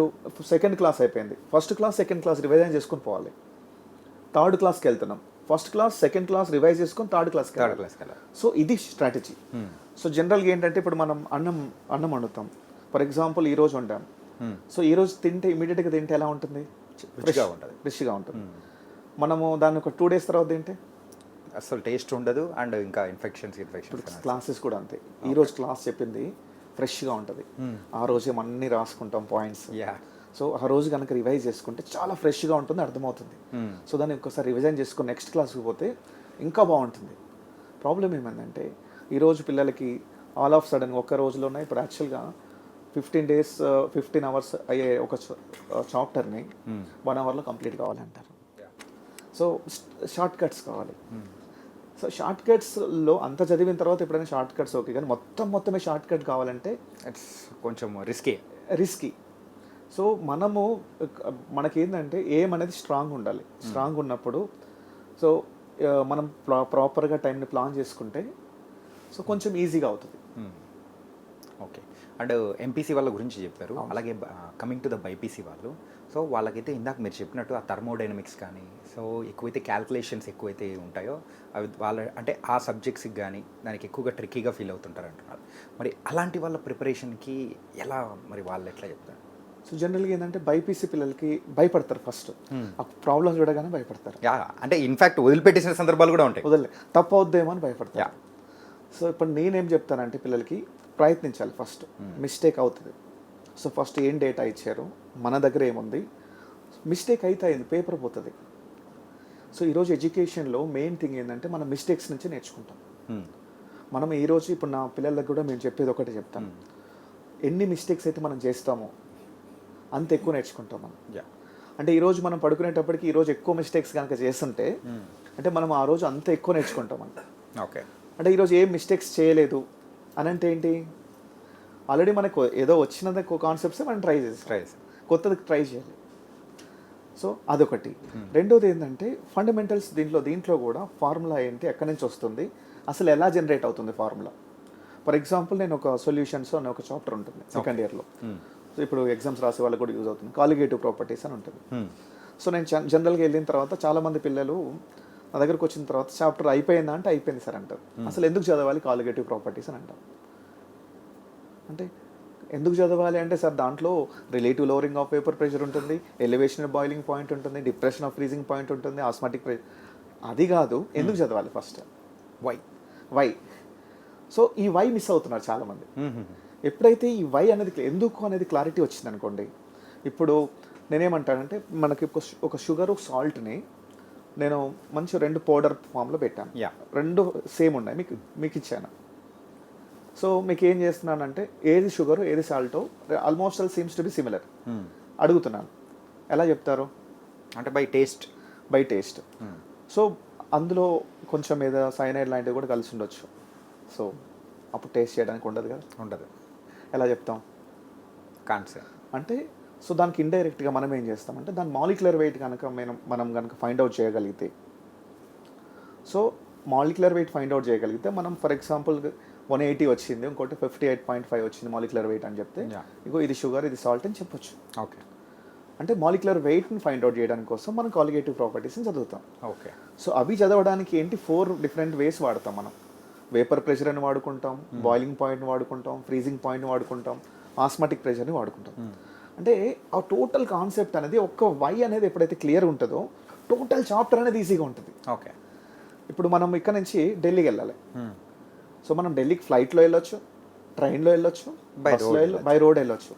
సెకండ్ క్లాస్ అయిపోయింది, first class second class revise చేసుకొని పోవాలి. థర్డ్ క్లాస్కి వెళ్తున్నాం, first class second class revise చేసుకొని థర్డ్ క్లాస్కి వెళ్ళాలి. సో ఇది స్ట్రాటజీ. సో జనరల్గా ఏంటంటే ఇప్పుడు మనం అన్నం వండుతాం, ఫర్ ఎగ్జాంపుల్ ఈరోజు వండాం, సో ఈరోజు తింటే ఇమీడియట్గా తింటే ఎలా ఉంటుంది, ఫ్రెష్గా ఉంటుంది. మనము దాన్ని ఒక 2 days తర్వాత తింటే అసలు టేస్ట్ ఉండదు, అండ్ ఇంకా ఇన్ఫెక్షన్స్. క్లాసెస్ కూడా అంతే, ఈరోజు క్లాస్ చెప్పింది ఫ్రెష్గా ఉంటుంది, ఆ రోజు అన్నీ రాసుకుంటాం పాయింట్స్. సో ఆ రోజు కనుక రివైజ్ చేసుకుంటే చాలా ఫ్రెష్గా ఉంటుంది, అర్థమవుతుంది. సో దాన్ని ఇంకోసారి రివిజన్ చేసుకుని నెక్స్ట్ క్లాస్కి పోతే ఇంకా బాగుంటుంది. ప్రాబ్లం ఏమైందంటే ఈరోజు పిల్లలకి ఆల్ ఆఫ్ సడన్ ఒక్క రోజులోనే ఇప్పుడు యాక్చువల్గా 15 days 15 hours అయ్యే ఒక చాప్టర్ని 1 hourలో కంప్లీట్ కావాలంటారు. సో షార్ట్ కట్స్ కావాలి. సో షార్ట్ కట్స్లో అంత చదివిన తర్వాత ఎప్పుడైనా షార్ట్ కట్స్ ఓకే, కానీ మొత్తమే షార్ట్ కట్ కావాలంటే ఇట్స్ కొంచెం రిస్కీ. సో మనకేంటంటే ఏం అనేది స్ట్రాంగ్ ఉండాలి. స్ట్రాంగ్ ఉన్నప్పుడు సో మనం ప్రాపర్గా టైంని ప్లాన్ చేసుకుంటే సో కొంచెం ఈజీగా అవుతుంది. ఓకే. అండ్ ఎంపీసీ వాళ్ళ గురించి చెప్పారు, అలాగే కమింగ్ టు ద బైపీసీ వాళ్ళు, సో వాళ్ళకైతే ఇందాక మీరు చెప్పినట్టు ఆ థర్మోడైనమిక్స్ కానీ, సో ఎక్కువైతే క్యాల్కులేషన్స్ ఎక్కువైతే ఉంటాయో అవి వాళ్ళ అంటే ఆ సబ్జెక్ట్స్కి కానీ దానికి ఎక్కువగా ట్రిక్కీగా ఫీల్ అవుతుంటారు అంటున్నారు. మరి అలాంటి వాళ్ళ ప్రిపరేషన్కి ఎలా, మరి వాళ్ళు ఎట్లా చెప్తారు? సో జనరల్గా ఏంటంటే బైపీసీ పిల్లలకి భయపడతారు, ఫస్ట్ ఆ ప్రాబ్లమ్ చూడగానే భయపడతారు. అంటే ఇన్ఫ్యాక్ట్ వదిలిపెట్టేసిన సందర్భాలు కూడా ఉంటాయి, తప్పు అవుద్దేమో అని భయపడతారు. సో ఇప్పుడు నేనేం చెప్తానంటే పిల్లలకి ప్రయత్నించాలి. ఫస్ట్ మిస్టేక్ అవుతుంది, సో ఫస్ట్ ఏం డేటా ఇచ్చారు, మన దగ్గర ఏముంది, మిస్టేక్ అయితే అయింది, పేపర్ పోతుంది. సో ఈరోజు ఎడ్యుకేషన్లో మెయిన్ థింగ్ ఏంటంటే మనం మిస్టేక్స్ నుంచి నేర్చుకుంటాం. మనం ఈరోజు ఇప్పుడు నా పిల్లలకు కూడా మేము చెప్పేది ఒకటి చెప్తాను, ఎన్ని మిస్టేక్స్ అయితే మనం చేస్తామో అంత ఎక్కువ నేర్చుకుంటాం మనం. అంటే ఈరోజు మనం పడుకునేటప్పటికి ఈరోజు ఎక్కువ మిస్టేక్స్ కనుక చేస్తుంటే అంటే మనం ఆ రోజు అంత ఎక్కువ నేర్చుకుంటాం అంట. ఓకే. అంటే ఈరోజు ఏం మిస్టేక్స్ చేయలేదు అని అంటే ఏంటి, ఆల్రెడీ మనకు ఏదో వచ్చిన కాన్సెప్ట్స్ మనం ట్రై కొత్తది ట్రై చేయాలి. సో అదొకటి. రెండోది ఏంటంటే ఫండమెంటల్స్, దీంట్లో కూడా ఫార్ములా ఏంటి, ఎక్కడి నుంచి వస్తుంది, అసలు ఎలా జనరేట్ అవుతుంది ఫార్ములా. ఫర్ ఎగ్జాంపుల్ నేను ఒక సొల్యూషన్స్ అనే ఒక చాప్టర్ ఉంటుంది సెకండ్ ఇయర్లో, సో ఇప్పుడు ఎగ్జామ్స్ రాసే వాళ్ళకి కూడా యూజ్ అవుతుంది, కాలిగేటివ్ ప్రాపర్టీస్ అని ఉంటుంది. సో నేను జనరల్గా వెళ్ళిన తర్వాత చాలామంది పిల్లలు నా దగ్గరకు వచ్చిన తర్వాత చాప్టర్ అయిపోయిందా అంటే అయిపోయింది సార్ అంటారు. అసలు ఎందుకు చదవాలి కాలిగేటివ్ ప్రాపర్టీస్ అని అంటారు. అంటే ఎందుకు చదవాలి అంటే సార్ దాంట్లో relative lowering of vapour pressure ఉంటుంది, ఎలివేషన్ బాయిలింగ్ పాయింట్ ఉంటుంది, డిప్రెషన్ ఆఫ్ ఫ్రీజింగ్ పాయింట్ ఉంటుంది, ఆస్మాటిక్ ప్రెషర్. అది కాదు ఎందుకు చదవాలి, ఫస్ట్ వై. సో ఈ వై మిస్ అవుతున్నారు చాలామంది. ఎప్పుడైతే ఈ వై అనేది ఎందుకు అనేది క్లారిటీ వచ్చింది అనుకోండి, ఇప్పుడు నేనేమంటానంటే మనకి ఒక షుగర్ సాల్ట్ని నేను మంచి 2 పౌడర్ ఫామ్లో పెట్టాను, 2 సేమ్ ఉన్నాయి, మీకు ఇచ్చాను. సో మీకు ఏం చేస్తున్నానంటే ఏది షుగర్ ఏది Salto almost all seems to be similar అడుగుతున్నాను. ఎలా చెప్తారు అంటే బై టేస్ట్. సో అందులో కొంచెం ఏదో సైనైడ్ లాంటివి కూడా కలిసి ఉండొచ్చు, సో అప్పుడు టేస్ట్ చేయడానికి ఉండదు. ఎలా చెప్తాం కాన్సెప్ట్ అంటే. సో దానికి ఇండైరెక్ట్గా మనం ఏం చేస్తామంటే దాని మాలిక్యులర్ వెయిట్ కనుక మనం కనుక ఫైండ్ అవుట్ చేయగలిగితే, so molecular weight find out చేయగలిగితే మనం ఫర్ ఎగ్జాంపుల్ 180 వచ్చింది, ఇంకోటి 58.5 వచ్చింది మాలిక్యులర్ వెయిట్ అని చెప్తే ఇగో ఇది షుగర్ ఇది సాల్ట్ అని చెప్పొచ్చు. ఓకే. అంటే మాలిక్యులర్ వెయిట్ని ఫైండ్ అవుట్ చేయడానికి కోసం మనం కాలిగేటివ్ ప్రాపర్టీస్ని చదువుతాం. ఓకే. సో అవి చదవడానికి ఏంటి 4 డిఫరెంట్ వేస్ వాడతాం మనం. వేపర్ ప్రెషర్ అని వాడుకుంటాం, బాయిలింగ్ పాయింట్ని వాడుకుంటాం, ఫ్రీజింగ్ పాయింట్ని వాడుకుంటాం, ఆస్మాటిక్ ప్రెషర్ని వాడుకుంటాం. అంటే ఆ టోటల్ కాన్సెప్ట్ అనేది ఒక్క వై అనేది ఎప్పుడైతే క్లియర్ ఉంటుందో టోటల్ చాప్టర్ అనేది ఈజీగా ఉంటుంది. ఓకే. ఇప్పుడు మనం ఇక్కడ నుంచి ఢిల్లీకి వెళ్ళాలి, సో మనం ఢిల్లీకి ఫ్లైట్లో వెళ్ళొచ్చు, ట్రైన్లో వెళ్ళొచ్చు, By బస్సులో road బై రోడ్ వెళ్ళొచ్చు.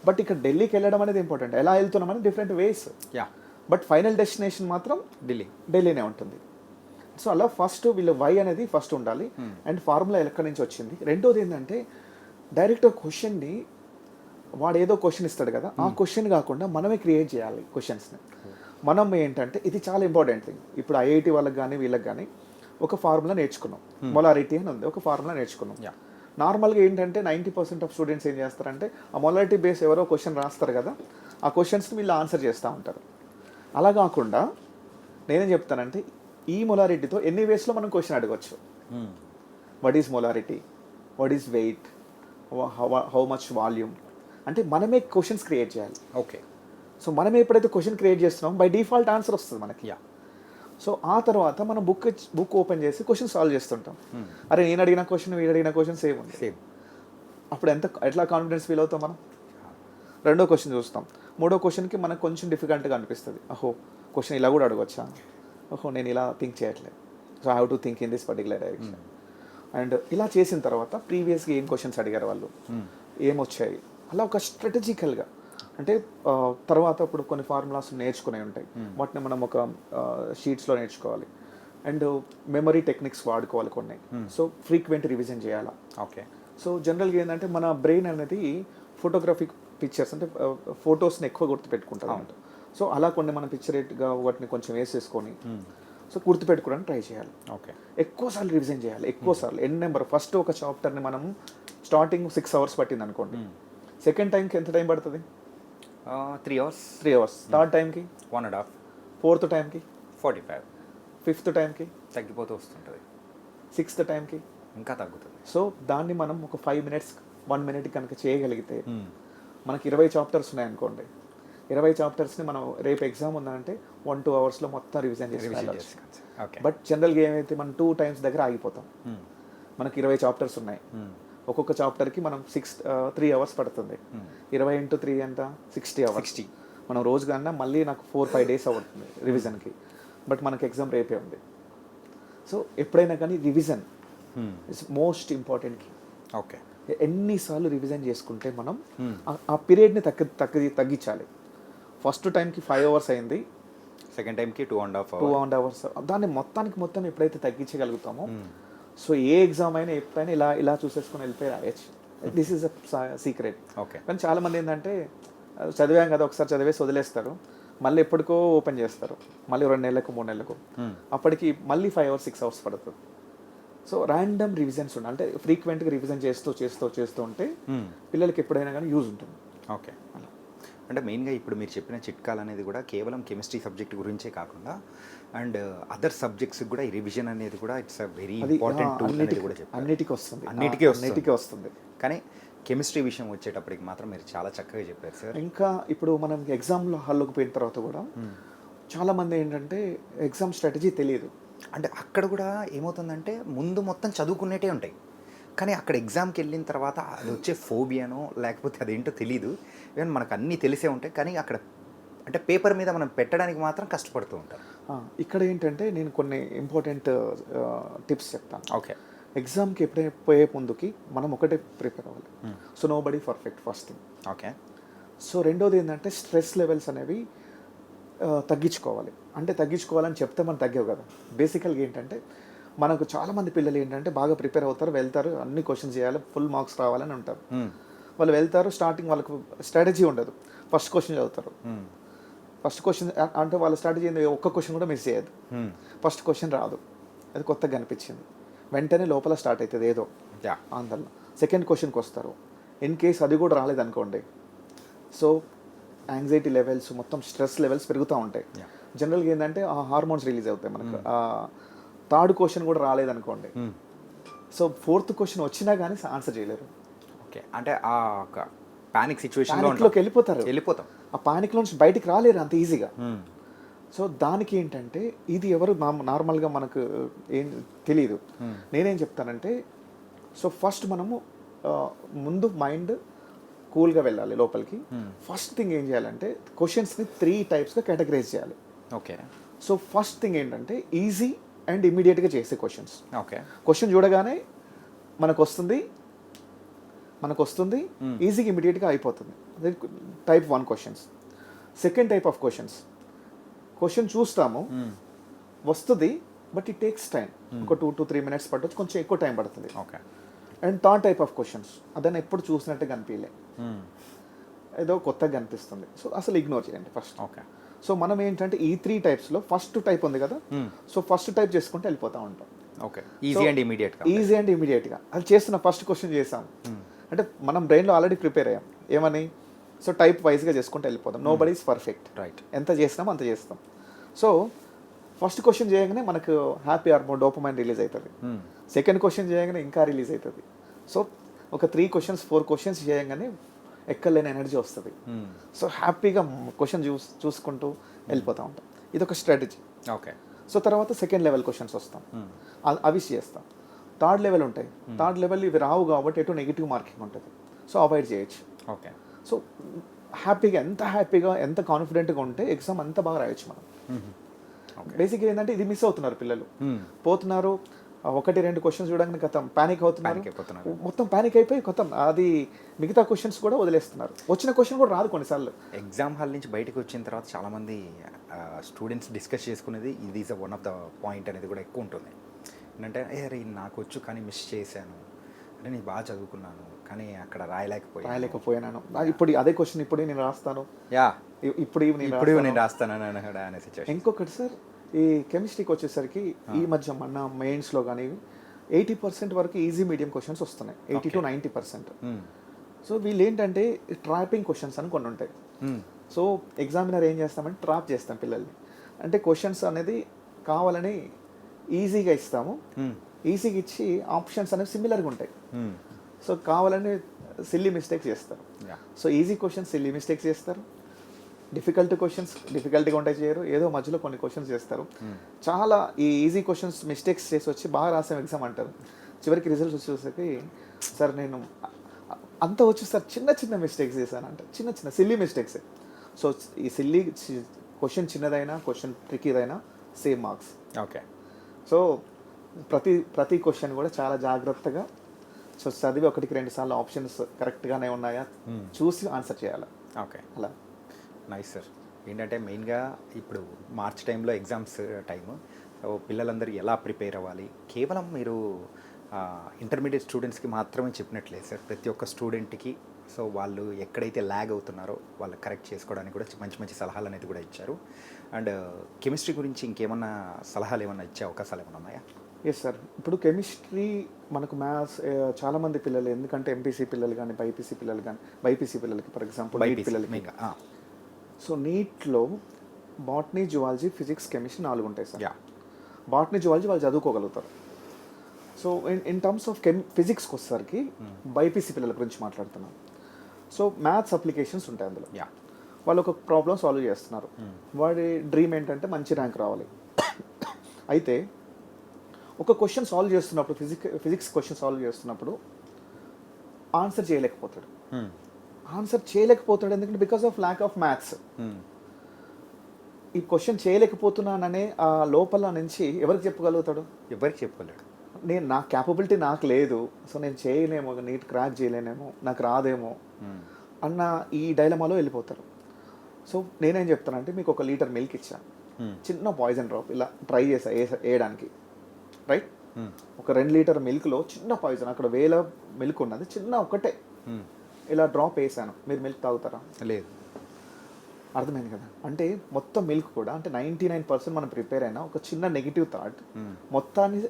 బట్ ఇక్కడ ఢిల్లీకి వెళ్ళడం అనేది ఇంపార్టెంట్. ఎలా వెళ్తున్నామని different ways, yeah but final destination మాత్రం ఢిల్లీ. ఢిల్లీనే ఉంటుంది. సో అలా ఫస్ట్ వీళ్ళు వై అనేది ఫస్ట్ ఉండాలి, అండ్ ఫార్ములా ఎక్కడి నుంచి వచ్చింది. రెండోది ఏంటంటే డైరెక్ట్ క్వశ్చన్ని వాడు ఏదో క్వశ్చన్ ఇస్తాడు కదా, ఆ క్వశ్చన్ కాకుండా మనమే క్రియేట్ చేయాలి క్వశ్చన్స్ని. మనం ఏంటంటే ఇది చాలా ఇంపార్టెంట్ థింగ్. ఇప్పుడు ఐఐటి వాళ్ళకి కానీ వీళ్ళకి కానీ ఒక ఫార్ములా నేర్చుకున్నాం, మొలారిటీ అని ఉంది, ఒక ఫార్ములా నేర్చుకున్నాం. నార్మల్గా ఏంటంటే 90% ఆఫ్ స్టూడెంట్స్ ఏం చేస్తారంటే ఆ మొలారిటీ బేస్ ఎవరో క్వశ్చన్ రాస్తారు కదా, ఆ క్వశ్చన్స్ని వీళ్ళు ఆన్సర్ చేస్తూ ఉంటారు. అలా కాకుండా నేనేం చెప్తానంటే ఈ మొలారిటీతో ఎన్ని వేస్లో మనం క్వశ్చన్ అడగవచ్చు. What is molarity, what is weight, how much volume, అంటే మనమే క్వశ్చన్స్ క్రియేట్ చేయాలి. ఓకే. సో మనం ఎప్పుడైతే క్వశ్చన్ క్రియేట్ చేస్తున్నాం బై డిఫాల్ట్ ఆన్సర్ వస్తుంది మనకి. యా. సో ఆ తర్వాత మనం బుక్ ఓపెన్ చేసి క్వశ్చన్ సాల్వ్ చేస్తుంటాం. అరే నేను అడిగిన క్వశ్చన్ వీడు అడిగిన క్వశ్చన్ సేమ్ ఉంది. సేమ్. అప్పుడు ఎట్లా కాన్ఫిడెన్స్ ఫీల్ అవుతాం మనం. రెండో క్వశ్చన్ చూస్తాం, మూడో క్వశ్చన్కి మనకు కొంచెం డిఫికల్ట్గా అనిపిస్తుంది. అహో క్వశ్చన్ ఇలా కూడా అడగవచ్చా, ఓహో నేను ఇలా థింక్ చేయట్లేదు, so I have to think in this particular direction. And ఇలా చేసిన తర్వాత ప్రీవియస్గా ఏం క్వశ్చన్స్ అడిగారు వాళ్ళు, ఏమొచ్చాయి, అలా ఒక స్ట్రాటజికల్గా. అంటే తర్వాత ఇప్పుడు కొన్ని ఫార్ములాస్ నేర్చుకునే ఉంటాయి, వాటిని మనం ఒక షీట్స్లో నేర్చుకోవాలి. అండ్ మెమరీ టెక్నిక్స్ వాడుకోవాలి కొన్ని. సో ఫ్రీక్వెంట్ రివిజన్ చేయాలి. ఓకే. సో జనరల్గా ఏంటంటే మన బ్రెయిన్ అనేది ఫోటోగ్రాఫిక్ పిక్చర్స్ అంటే ఫొటోస్ని ఎక్కువ గుర్తుపెట్టుకుంటారు అన్నమాట. సో అలా కొన్ని మనం పిక్చరేట్గా వాటిని కొంచెం వేసేసుకొని సో గుర్తుపెట్టుకోవడానికి ట్రై చేయాలి. ఓకే. ఎక్కువసార్లు రివిజన్ చేయాలి, ఎక్కువసార్లు ఎన్ నెంబర్. ఫస్ట్ ఒక చాప్టర్ని మనం స్టార్టింగ్ 6 hours పట్టింది అనుకోండి, సెకండ్ టైంకి ఎంత టైం పడుతుంది? 3 hours. 3 hours. థర్డ్ టైంకి 1.5. ఫోర్త్ టైంకి 45. ఫిఫ్త్ టైంకి తగ్గిపోతూ వస్తుంటుంది, సిక్స్త్ టైంకి ఇంకా తగ్గుతుంది. సో దాన్ని మనం ఒక 5 minutes 1 minute కనుక చేయగలిగితే మనకి 20 చాప్టర్స్ ఉన్నాయనుకోండి, 20 చాప్టర్స్ని మనం రేపు ఎగ్జామ్ ఉందంటే 1-2 hours మొత్తం రివిజన్ చేసి. ఓకే. బట్ జనరల్గా ఏమైతే మనం 2 times దగ్గర ఆగిపోతాం. మనకి 20 చాప్టర్స్ ఉన్నాయి, ఒక్కొక్క చాప్టర్కి మనం 3 hours పడుతుంది. 20 into 3 ఎంత? 60 hours. 60 మనం రోజు కన్నా మళ్ళీ నాకు 4-5 days అవుతుంది రివిజన్కి. బట్ మనకి ఎగ్జామ్ రేపే ఉంది. సో ఎప్పుడైనా కానీ revision is most important. Okay. ఎన్నిసార్లు రివిజన్ చేసుకుంటే మనం ఆ పీరియడ్ని తగ్గించాలి. ఫస్ట్ టైంకి 5 hours అయింది, సెకండ్ టైంకి 2.5 hours. దాన్ని మొత్తం ఎప్పుడైతే తగ్గించగలుగుతామో, సో ఏ ఎగ్జామ్ అయినా ఎప్పుడైనా ఇలా చూసేసుకొని వెళ్ళిపోయి రాయొచ్చు. This is a secret. Okay. కానీ చాలామంది ఏంటంటే చదివాం కదా ఒకసారి చదివేసి వదిలేస్తారు, మళ్ళీ ఎప్పటికో ఓపెన్ చేస్తారు, మళ్ళీ 2 నెలలకు 3 నెలలకు, అప్పటికి మళ్ళీ 5 hours 6 hours పడుతుంది. సో ర్యాండమ్ రివిజన్స్ ఉండాలి, అంటే ఫ్రీక్వెంట్గా రివిజన్ చేస్తూ ఉంటే పిల్లలకి ఎప్పుడైనా కానీ యూజ్ ఉంటుంది. ఓకే. అంటే మెయిన్గా ఇప్పుడు మీరు చెప్పిన చిట్కాలు అనేది కూడా కేవలం కెమిస్ట్రీ సబ్జెక్ట్ గురించే కాకుండా అండ్ అదర్ సబ్జెక్ట్స్ కూడా ఈ రివిజన్ అనేది కూడా it's a very important tool అనేది కూడా చెప్పారు. అన్నిటికీ వస్తుంది. కానీ కెమిస్ట్రీ విషయం వచ్చేటప్పటికి మాత్రం మీరు చాలా చక్కగా చెప్పారు సార్. ఇంకా ఇప్పుడు మనం ఎగ్జామ్లో హాల్లోకి పోయిన తర్వాత కూడా చాలామంది ఏంటంటే ఎగ్జామ్ స్ట్రాటజీ తెలియదు. అంటే అక్కడ కూడా ఏమవుతుందంటే ముందు మొత్తం చదువుకునేటే ఉంటాయి, కానీ అక్కడ ఎగ్జామ్కి వెళ్ళిన తర్వాత అది వచ్చే ఫోబియానో లేకపోతే అదేంటో తెలీదు. ఈవెన్ మనకు అన్నీ తెలిసే ఉంటాయి, కానీ అక్కడ అంటే పేపర్ మీద మనం పెట్టడానికి మాత్రం కష్టపడుతూ ఉంటారు. ఇక్కడ ఏంటంటే నేను కొన్ని ఇంపార్టెంట్ టిప్స్ చెప్తాను. ఓకే. ఎగ్జామ్కి ఎప్పుడైనా పోయే ముందుకి మనం ఒకటే ప్రిపేర్ అవ్వాలి. So nobody perfect first thing. Okay. So రెండోది ఏంటంటే స్ట్రెస్ లెవెల్స్ అనేవి తగ్గించుకోవాలి. అంటే తగ్గించుకోవాలని చెప్తే మనం తగ్గవు కదా. బేసికల్గా ఏంటంటే మనకు చాలామంది పిల్లలు ఏంటంటే బాగా ప్రిపేర్ అవుతారు, వెళ్తారు, అన్ని క్వశ్చన్స్ చేయాలి, ఫుల్ మార్క్స్ రావాలని ఉంటారు. వాళ్ళు వెళ్తారు, స్టార్టింగ్ వాళ్ళకు స్ట్రాటజీ ఉండదు, ఫస్ట్ క్వశ్చన్ చదువుతారు. ఫస్ట్ క్వశ్చన్ అంటే వాళ్ళ స్ట్రాటజీ ఒక్క క్వశ్చన్ కూడా మిస్ చేయదు. ఫస్ట్ క్వశ్చన్ రాదు, అది కొత్తగా అనిపించింది, వెంటనే లోపల స్టార్ట్ అవుతుంది ఏదో ఆందోళన. సెకండ్ క్వశ్చన్కి వస్తారు, ఇన్ కేస్ అది కూడా రాలేదనుకోండి, సో యాంగ్జైటీ లెవెల్స్ మొత్తం స్ట్రెస్ లెవెల్స్ పెరుగుతూ ఉంటాయి. జనరల్గా ఏంటంటే ఆ హార్మోన్స్ రిలీజ్ అవుతాయి మనకు. థర్డ్ క్వశ్చన్ కూడా రాలేదనుకోండి, సో ఫోర్త్ క్వశ్చన్ వచ్చినా కానీ ఆన్సర్ చేయలేరు. ఓకే. అంటే ఆ పానిక్ సిచ్యువేషన్లోకి వెళ్ళిపోతాం, ఆ పానిక్లో నుంచి బయటికి రాలేరు అంత ఈజీగా. సో దానికి ఏంటంటే ఇది ఎవరు నార్మల్గా మనకు ఏం తెలియదు. నేనేం చెప్తానంటే సో ఫస్ట్ మనము ముందు మైండ్ కూల్గా వెళ్ళాలి లోపలికి. ఫస్ట్ థింగ్ ఏం చేయాలంటే క్వశ్చన్స్ని 3 typesగా కేటగరైజ్ చేయాలి. ఓకే. సో ఫస్ట్ థింగ్ ఏంటంటే ఈజీ అండ్ ఇమీడియట్గా చేసే క్వశ్చన్స్. ఓకే. క్వశ్చన్ చూడగానే మనకు వస్తుంది, మనకు వస్తుంది, ఈజీగా ఇమీడియట్గా అయిపోతుంది. Type 1 questions. Second type of question చూస్తాము, వస్తుంది, బట్ ఇట్ టేక్స్ టైం. ఒక 2 to 3 minutes పట్టవచ్చు, కొంచెం ఎక్కువ టైం పడుతుంది. Okay. And third type of questions, అదన్నీ ఎప్పుడు చూసినట్టే కనిపించలే, ఏదో కొత్తగా కనిపిస్తుంది. సో అసలు ఇగ్నోర్ చేయండి ఫస్ట్. ఓకే. సో మనం ఏంటంటే ఈ 3 టైప్స్లో ఫస్ట్ టైప్ ఉంది కదా, సో ఫస్ట్ టైప్ చేసుకుంటే వెళ్ళిపోతూ ఉంటాం. ఓకే. ఈజీ అండ్ ఇమీడియట్గా అది చేస్తున్న ఫస్ట్ క్వశ్చన్ చేసాం అంటే మనం బ్రెయిన్లో ఆల్రెడీ ప్రిపేర్ అయ్యాం ఏమని. సో టైప్ వైజ్గా చేసుకుంటే వెళ్ళిపోతాం. Nobody is perfect, right. ఎంత చేసినామో అంత చేస్తాం. సో ఫస్ట్ క్వశ్చన్ చేయగానే మనకు హ్యాపీ హార్మోన్ డోపమైన్ రిలీజ్ అవుతుంది. సెకండ్ క్వశ్చన్ చేయగానే ఇంకా రిలీజ్ అవుతుంది. సో ఒక 3 questions 4 questions చేయగానే ఎక్కలేని ఎనర్జీ వస్తుంది. సో హ్యాపీగా క్వశ్చన్ చూసుకుంటూ వెళ్ళిపోతూ ఉంటాం. ఇది ఒక స్ట్రాటజీ. ఓకే. సో తర్వాత సెకండ్ లెవెల్ క్వశ్చన్స్ వస్తాం, అవి చేస్తాం. థర్డ్ లెవెల్ ఉంటాయి. థర్డ్ లెవెల్ ఇవి రావు కాబట్టి ఎటు నెగిటివ్ మార్కింగ్ ఉంటుంది, సో అవాయిడ్ చేయొచ్చు. ఓకే. సో హ్యాపీగా ఎంత కాన్ఫిడెంట్గా ఉంటే ఎగ్జామ్ అంత బాగా రాయొచ్చు మనం. బేసిక్గా ఏంటంటే ఇది మిస్ అవుతున్నారు పిల్లలు, పోతున్నారు 1-2 క్వశ్చన్స్ చూడగానే కథం ప్యానిక్ అవుతున్నారు, మొత్తం ప్యానిక్ అయిపోయి కథం అది మిగతా క్వశ్చన్స్ కూడా వదిలేస్తున్నారు. వచ్చిన క్వశ్చన్ కూడా రాదు కొన్నిసార్లు. ఎగ్జామ్ హాల్ నుంచి బయటకు వచ్చిన తర్వాత చాలామంది స్టూడెంట్స్ డిస్కస్ చేసుకునేది ఇది is one of the point అనేది కూడా ఎక్కువ ఉంటుంది. ఏంటంటే అరే నాకు వచ్చు కానీ మిస్ చేశాను, అంటే నేను బాగా చదువుకున్నాను కానీ అక్కడ రాయలేకపోయాను. ఇప్పుడు అదే క్వశ్చన్ ఇప్పుడు నేను రాస్తాను, ఇప్పుడు నేను రాస్తాను అనే సిచ్యువేషన్. ఇంకొకటి సార్, ఈ కెమిస్ట్రీకి వచ్చేసరికి ఈ మధ్య మన మెయిన్స్లో కానీ 80% వరకు ఈజీ మీడియం క్వశ్చన్స్ వస్తున్నాయి, 80 to 90%. సో వీళ్ళు ఏంటంటే ట్రాపింగ్ క్వశ్చన్స్ అని కొన్ని ఉంటాయి. సో ఎగ్జామినర్ ఏం చేస్తామంటే ట్రాప్ చేస్తాం పిల్లల్ని. అంటే క్వశ్చన్స్ అనేది కావాలని ఈజీగా ఇస్తాము, ఈజీగా ఇచ్చి ఆప్షన్స్ అనేవి సిమిలర్గా ఉంటాయి. సో కావాలని సిల్లీ మిస్టేక్స్ చేస్తారు. So easy questions silly mistakes చేస్తారు, డిఫికల్ట్ క్వశ్చన్స్ డిఫికల్ట్గా ఉంటాయి చేయరు, ఏదో మధ్యలో కొన్ని క్వశ్చన్స్ చేస్తారు. చాలా ఈ ఈజీ క్వశ్చన్స్ మిస్టేక్స్ చేసి వచ్చి బాగా రాసాం ఎగ్జామ్ అంటారు. చివరికి రిజల్ట్స్ వచ్చేసరికి సార్ నేను అంతా వచ్చి సార్ చిన్న మిస్టేక్స్ చేశాను అంటే చిన్న సిల్లీ మిస్టేక్స్. సో ఈ సిల్లీ క్వశ్చన్ చిన్నదైనా క్వశ్చన్ ట్రిక్కీదైనా సేమ్ మార్క్స్. ఓకే. సో ప్రతి క్వశ్చన్ కూడా చాలా జాగ్రత్తగా సో చదివి 1-2 సార్లు ఆప్షన్స్ కరెక్ట్గానే ఉన్నాయా చూసి ఆన్సర్ చేయాలి. ఓకే. అలా నైస్ సార్. ఏంటంటే మెయిన్గా ఇప్పుడు మార్చ్ టైంలో ఎగ్జామ్స్ టైము, సో పిల్లలందరూ ఎలా ప్రిపేర్ అవ్వాలి కేవలం మీరు ఇంటర్మీడియట్ స్టూడెంట్స్కి మాత్రమే చెప్పినట్లేదు సార్, ప్రతి ఒక్క స్టూడెంట్కి. సో వాళ్ళు ఎక్కడైతే ల్యాగ్ అవుతున్నారో వాళ్ళు కరెక్ట్ చేసుకోవడానికి కూడా మంచి సలహాలు అనేది కూడా ఇచ్చారు. అండ్ కెమిస్ట్రీ గురించి ఇంకేమన్నా సలహాలు ఏమన్నా ఇచ్చే అవకాశాలు ఏమైనా ఉన్నాయా? Yes sir. ఇప్పుడు కెమిస్ట్రీ మనకు మ్యాథ్స్ చాలామంది పిల్లలు, ఎందుకంటే ఎంపీసీ పిల్లలు కానీ బైపీసీ పిల్లలకి ఫర్ ఎగ్జాంపుల్ పిల్లలకి, సో నీట్లో బాటనీ జువాలజీ ఫిజిక్స్ కెమిస్ట్రీ 4 ఉంటాయి సార్. బాటనీ జువాలజీ వాళ్ళు చదువుకోగలుగుతారు. సో ఇన్ టర్మ్స్ ఆఫ్ ఫిజిక్స్కి వచ్చేసరికి బైపీసీ పిల్లల గురించి మాట్లాడుతున్నాం. సో మ్యాథ్స్ అప్లికేషన్స్ ఉంటాయి అందులో. వాళ్ళు ఒక ప్రాబ్లం సాల్వ్ చేస్తున్నారు, వాడి డ్రీమ్ ఏంటంటే మంచి ర్యాంక్ రావాలి. అయితే ఒక క్వశ్చన్ సాల్వ్ చేస్తున్నప్పుడు ఫిజిక్స్ క్వశ్చన్ సాల్వ్ చేస్తున్నప్పుడు ఆన్సర్ చేయలేకపోతాడు ఎందుకంటే because of lack of maths. ఈ క్వశ్చన్ చేయలేకపోతున్నాననే ఆ లోపల నుంచి ఎవరికి చెప్పగలుగుతాడు? ఎవరికి చెప్పలేడు. నా క్యాపబిలిటీ నాకు లేదు, సో నేను చేయలేమో, నీట్ క్రాక్ చేయలేనేమో, నాకు రాదేమో అన్న ఈ డైలమాలో వెళ్ళిపోతారు. సో నేనేం చెప్తానంటే మీకు 1 లీటర్ మిల్క్ ఇచ్చాను, చిన్న పాయిజన్ డ్రాప్ ఇలా ట్రై చేసా వేయడానికి, రైట్? ఒక 2 లీటర్ మిల్క్లో చిన్న పాయిజన్, అక్కడ వేల మిల్క్ ఉన్నది, చిన్న ఒకటే ఇలా డ్రాప్ వేసాను, మీరు మిల్క్ తాగుతారా? లేదు. అర్థమైంది కదా? అంటే మొత్తం మిల్క్ కూడా అంటే 99% మనం ప్రిపేర్ అయినా ఒక చిన్న నెగిటివ్ థాట్ మొత్తాన్ని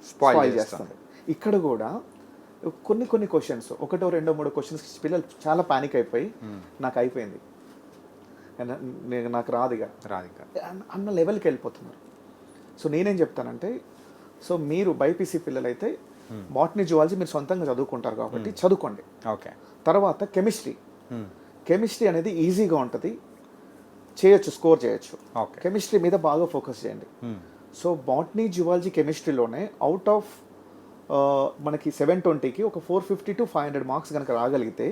స్పాయిల్ చేస్తుంది. ఇక్కడ కూడా కొన్ని క్వశ్చన్స్ 1, 2, 3 క్వశ్చన్స్ పిల్లలు చాలా పానిక్ అయిపోయి నాకు అయిపోయింది, నాకు రాదుగా అన్న లెవెల్కి వెళ్ళిపోతున్నారు. సో నేనేం చెప్తానంటే, సో మీరు బైపీసీ పిల్లలైతే బాటనీ జువాలజీ మీరు సొంతంగా చదువుకుంటారు కాబట్టి చదువుకోండి. ఓకే. తర్వాత కెమిస్ట్రీ అనేది ఈజీగా ఉంటుంది, చేయొచ్చు, స్కోర్ చేయొచ్చు. కెమిస్ట్రీ మీద బాగా ఫోకస్ చేయండి. సో బాటనీ జువాలజీ కెమిస్ట్రీలోనే అవుట్ ఆఫ్ మనకి 720కి ఒక 450 to 500 మార్క్స్ కనుక రాగలిగితే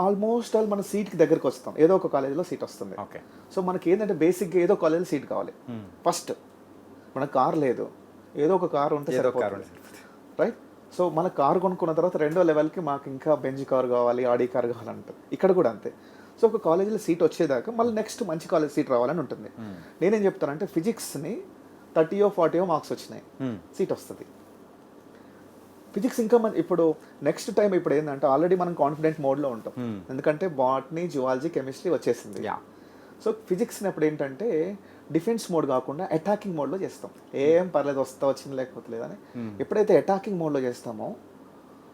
ఆల్మోస్ట్ ఆల్ మన సీట్కి దగ్గరకు వస్తాం, ఏదో ఒక కాలేజీలో సీట్ వస్తుంది. సో మనకి ఏంటంటే బేసిక్గా ఏదో కాలేజీలో సీట్ కావాలి. ఫస్ట్ మనకు కార్ లేదు, ఏదో ఒక కార్ ఉంటే రైట్. సో మన కారు కొనుక్కున్న తర్వాత రెండో లెవెల్కి మాకు ఇంకా బెంజ్ కారు కావాలి, ఆడి కారు కావాలంటారు. ఇక్కడ కూడా అంతే. సో ఒక కాలేజీలో సీట్ వచ్చేదాకా మళ్ళీ నెక్స్ట్ మంచి కాలేజ్ సీట్ రావాలని ఉంటుంది. నేనేం చెప్తానంటే ఫిజిక్స్ని 30 or 40 మార్క్స్ వచ్చినాయి, సీట్ వస్తుంది. ఫిజిక్స్ ఇంకా ఇప్పుడు నెక్స్ట్ టైం ఇప్పుడు ఏంటంటే ఆల్రెడీ మనం కాన్ఫిడెంట్ మోడ్లో ఉంటాం, ఎందుకంటే బాటనీ, జువాలజీ, కెమిస్ట్రీ వచ్చేసింది. సో ఫిజిక్స్ని అప్పుడు ఏంటంటే డిఫెన్స్ మోడ్ కాకుండా అటాకింగ్ మోడ్లో చేస్తాం. ఏం పర్లేదు, వచ్చింది లేకపోతే లేదని. ఎప్పుడైతే అటాకింగ్ మోడ్లో చేస్తామో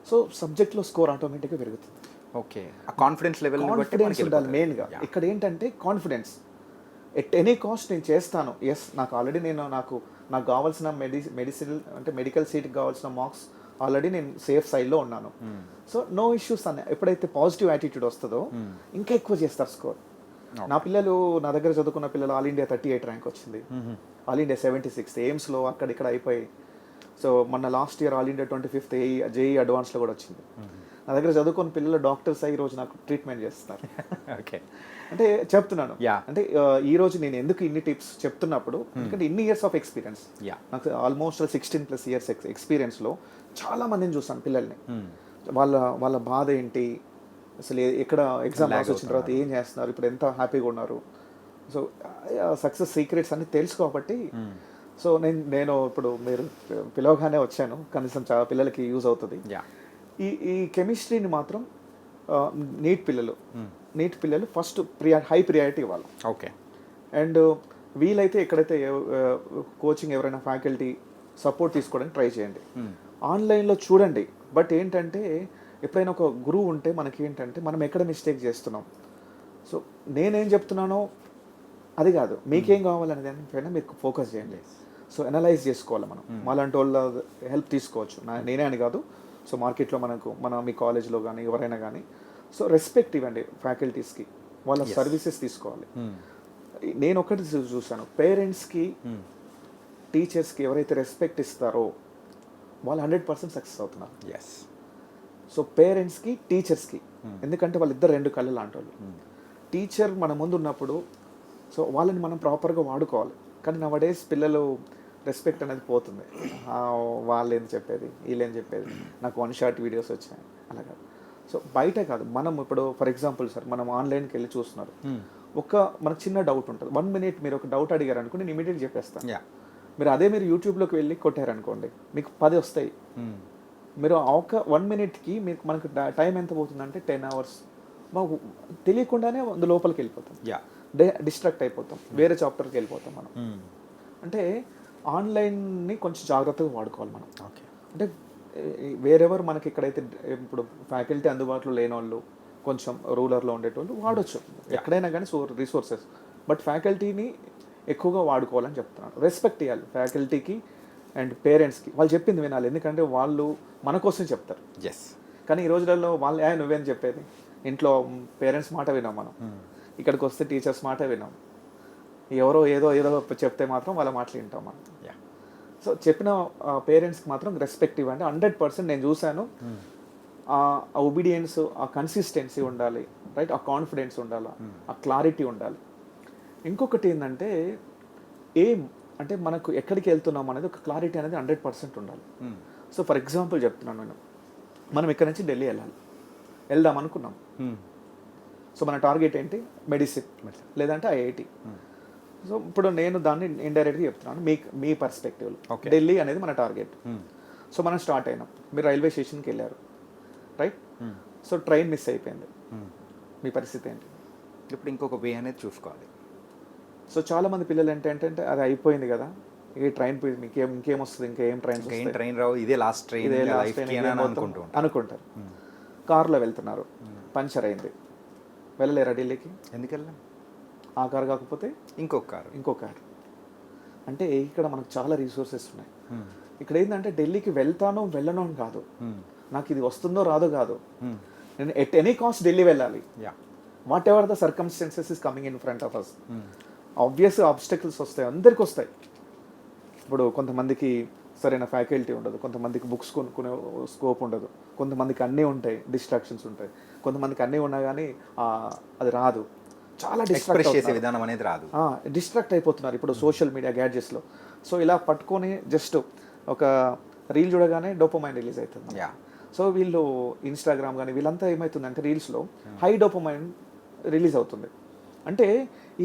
సో సబ్జెక్ట్లో స్కోర్ ఆటోమేటిక్గా పెరుగుతుంది. ఓకే, ఆ కాన్ఫిడెన్స్ లెవెల్ కాన్ఫిడెన్స్ ఉండాలి మెయిన్గా. ఇక్కడ ఏంటంటే కాన్ఫిడెన్స్, ఎట్ ఎనీ కాస్ట్ నేను చేస్తాను. ఎస్, నాకు ఆల్రెడీ నాకు కావాల్సిన మెడిసిన్ అంటే మెడికల్ సీట్కి కావాల్సిన మార్క్స్ ఆల్రెడీ నేను సేఫ్ సైడ్లో ఉన్నాను. సో నో ఇష్యూస్ అని ఎప్పుడైతే పాజిటివ్ యాటిట్యూడ్ వస్తుందో ఇంకా ఎక్కువ చేస్తారు స్కోర్. నా పిల్లలు, నా దగ్గర చదువుకున్న పిల్లలు ఆల్ ఇండియా 38 ర్యాంక్ వచ్చింది, ఆల్ ఇండియా 76, ఎయిమ్స్లో అక్కడ ఇక్కడ అయిపోయి. సో మొన్న last year all India 25th JEE అడ్వాన్స్లో కూడా వచ్చింది. నా దగ్గర చదువుకున్న పిల్లలు డాక్టర్స్ అయ్యి ఈరోజు నాకు ట్రీట్మెంట్ చేస్తున్నారు. ఓకే, అంటే చెప్తున్నాను, అంటే ఈ రోజు నేను ఎందుకు ఇన్ని టిప్స్ చెప్తున్నప్పుడు, ఎందుకంటే ఇన్ని ఇయర్స్ ఆఫ్ ఎక్స్పీరియన్స్, నాకు ఆల్మోస్ట్ 16+ years ఎక్స్పీరియన్స్లో చాలా మందిని చూసాను పిల్లల్ని. వాళ్ళ బాధ ఏంటి, అసలు ఎక్కడ ఎగ్జామ్ రాసి వచ్చిన తర్వాత ఏం చేస్తున్నారు, ఇప్పుడు ఎంత హ్యాపీగా ఉన్నారు. సో సక్సెస్ సీక్రెట్స్ అన్ని తెలుసు కాబట్టి సో నేను ఇప్పుడు మీరు పిలవగానే వచ్చాను, కనీసం చాలా పిల్లలకి యూజ్ అవుతుంది. ఈ కెమిస్ట్రీని మాత్రం నీట్ పిల్లలు ఫస్ట్ హై ప్రియారిటీ ఇవ్వాలి. ఓకే, అండ్ వీలైతే ఎక్కడైతే కోచింగ్ ఎవరైనా ఫ్యాకల్టీ సపోర్ట్ తీసుకోవడానికి ట్రై చేయండి. ఆన్లైన్లో చూడండి, బట్ ఏంటంటే ఎప్పుడైనా ఒక గురువు ఉంటే మనకి ఏంటంటే మనం ఎక్కడ మిస్టేక్ చేస్తున్నాం, సో నేనేం చెప్తున్నానో అది కాదు, మీకేం కావాలనే దానిపైన మీరు ఫోకస్ చేయండి. సో అనలైజ్ చేసుకోవాలి మనం, మాలాంటి వాళ్ళ హెల్ప్ తీసుకోవచ్చు. నేనే అని కాదు, సో మార్కెట్లో మీ కాలేజ్లో కానీ ఎవరైనా కానీ సో రెస్పెక్ట్ ఇవ్వండి ఫ్యాకల్టీస్కి, వాళ్ళ సర్వీసెస్ తీసుకోవాలి. నేను ఒకటి చూశాను, పేరెంట్స్కి టీచర్స్కి ఎవరైతే రెస్పెక్ట్ ఇస్తారో వాళ్ళు 100% సక్సెస్ అవుతున్నారు. సో పేరెంట్స్కి టీచర్స్కి, ఎందుకంటే వాళ్ళిద్దరు రెండు కళ్ళు లాంటి వాళ్ళు. టీచర్ మన ముందు ఉన్నప్పుడు సో వాళ్ళని మనం ప్రాపర్గా వాడుకోవాలి. కానీ నవడేస్ పిల్లలు రెస్పెక్ట్ అనేది పోతుంది. వాళ్ళు ఏం చెప్పేది, వీళ్ళు ఏం చెప్పేది, నాకు 1 shot వీడియోస్ వచ్చాయి అలాగా. సో బయట కాదు, మనం ఇప్పుడు ఫర్ ఎగ్జాంపుల్ సార్ మనం ఆన్లైన్కి వెళ్ళి చూస్తున్నారు, మనకు చిన్న డౌట్ ఉంటుంది, 1 minute మీరు ఒక డౌట్ అడిగారు అనుకో, నేను ఇమీడియట్ చెప్పేస్తాను. మీరు యూట్యూబ్లోకి వెళ్ళి కొట్టారనుకోండి, మీకు 10 వస్తాయి. మీరు ఒక 1 minuteకి మనకు టైం ఎంత పోతుందంటే 10 hours. మాకు తెలియకుండానే లోపలికి వెళ్ళిపోతాం, డిస్ట్రాక్ట్ అయిపోతాం, వేరే చాప్టర్కి వెళ్ళిపోతాం మనం. అంటే ఆన్లైన్ని కొంచెం జాగ్రత్తగా వాడుకోవాలి మనం. అంటే వేరెవర్ మనకి ఇక్కడైతే ఇప్పుడు ఫ్యాకల్టీ అందుబాటులో లేని వాళ్ళు, కొంచెం రూరల్లో ఉండేటోళ్ళు వాడచ్చు ఎక్కడైనా కానీ రిసోర్సెస్, బట్ ఫ్యాకల్టీని ఎక్కువగా వాడుకోవాలని చెప్తున్నాను. రెస్పెక్ట్ ఇవ్వాలి ఫ్యాకల్టీకి అండ్ పేరెంట్స్కి, వాళ్ళు చెప్పింది వినాలి, ఎందుకంటే వాళ్ళు మన కోసం చెప్తారు. కానీ ఈ రోజులలో వాళ్ళు నువ్వేం చెప్పేది, ఇంట్లో పేరెంట్స్ మాట వినాం మనం, ఇక్కడికి వస్తే టీచర్స్ మాట వినాం, ఎవరో ఏదో చెప్తే మాత్రం వాళ్ళ మాటలు వింటాం మనం. సో చెప్పిన పేరెంట్స్కి మాత్రం రెస్పెక్ట్ ఇవ్వండి. 100% నేను చూశాను. ఆ ఒబీడియన్స్, ఆ కన్సిస్టెన్సీ ఉండాలి, రైట్, ఆ కాన్ఫిడెన్స్ ఉండాలి, ఆ క్లారిటీ ఉండాలి. ఇంకొకటి ఏంటంటే అంటే మనకు ఎక్కడికి వెళ్తున్నాం అనేది ఒక క్లారిటీ అనేది 100% ఉండాలి. సో ఫర్ ఎగ్జాంపుల్ చెప్తున్నాను, మనం ఇక్కడ నుంచి ఢిల్లీ వెళ్దాం అనుకున్నాం. సో మన టార్గెట్ ఏంటి, మెడిసిన్ లేదంటే ఐఐటి. సో ఇప్పుడు నేను దాన్ని ఇండైరెక్ట్గా చెప్తున్నాను, మీ పర్స్పెక్టివ్లో ఢిల్లీ అనేది మన టార్గెట్. సో మనం స్టార్ట్ అయినాం, మీరు రైల్వే స్టేషన్కి వెళ్ళారు, రైట్. సో ట్రైన్ మిస్ అయిపోయింది, మీ పరిస్థితి ఏంటి? ఇప్పుడు ఇంకొక వే అనేది చూసుకోవాలి. సో చాలామంది పిల్లలు ఏంటంటే అది అయిపోయింది కదా, ఈ ట్రైన్ ఇంకేం వస్తుంది, ఇంకేం ట్రైన్ రావు, ఇదే లాస్ట్ ట్రైన్ అనుకుంటారు. కారులో వెళ్తున్నారు, పంచర్ అయింది, వెళ్ళలేరా ఢిల్లీకి? ఎందుకు వెళ్ళాం? ఆ కారు కాకపోతే ఇంకో కారు. అంటే ఇక్కడ మనకు చాలా రిసోర్సెస్ ఉన్నాయి. ఇక్కడ ఏంటంటే ఢిల్లీకి వెళ్ళను అని కాదు, నాకు ఇది వస్తుందో రాదో కాదు, నేను ఎట్ ఎనీ కాస్ట్ ఢిల్లీ వెళ్ళాలి. Whatever the circumstances is coming in front of us. Obvious obstacles వస్తాయి, అందరికి వస్తాయి. ఇప్పుడు కొంతమందికి సరైన ఫ్యాకల్టీ ఉండదు, కొంతమందికి బుక్స్ కొనుక్కునే స్కోప్ ఉండదు, కొంతమందికి అన్నీ ఉంటాయి, డిస్ట్రాక్షన్స్ ఉంటాయి, కొంతమందికి అన్నీ ఉన్నా కానీ అది రాదు, చాలా డిస్ట్రాక్ట్ చేసే విధానం అనేది రాదు, డిస్ట్రాక్ట్ అయిపోతున్నారు ఇప్పుడు సోషల్ మీడియా గ్యాడ్జెట్స్లో. సో ఇలా పట్టుకొని జస్ట్ ఒక రీల్ చూడగానే డోపమైన్ రిలీజ్ అవుతుంది. యా. సో వీళ్ళు ఇన్స్టాగ్రామ్ కానీ వీళ్ళంతా ఏమవుతుందంటే రీల్స్లో హై డోపమైన్ రిలీజ్ అవుతుంది. అంటే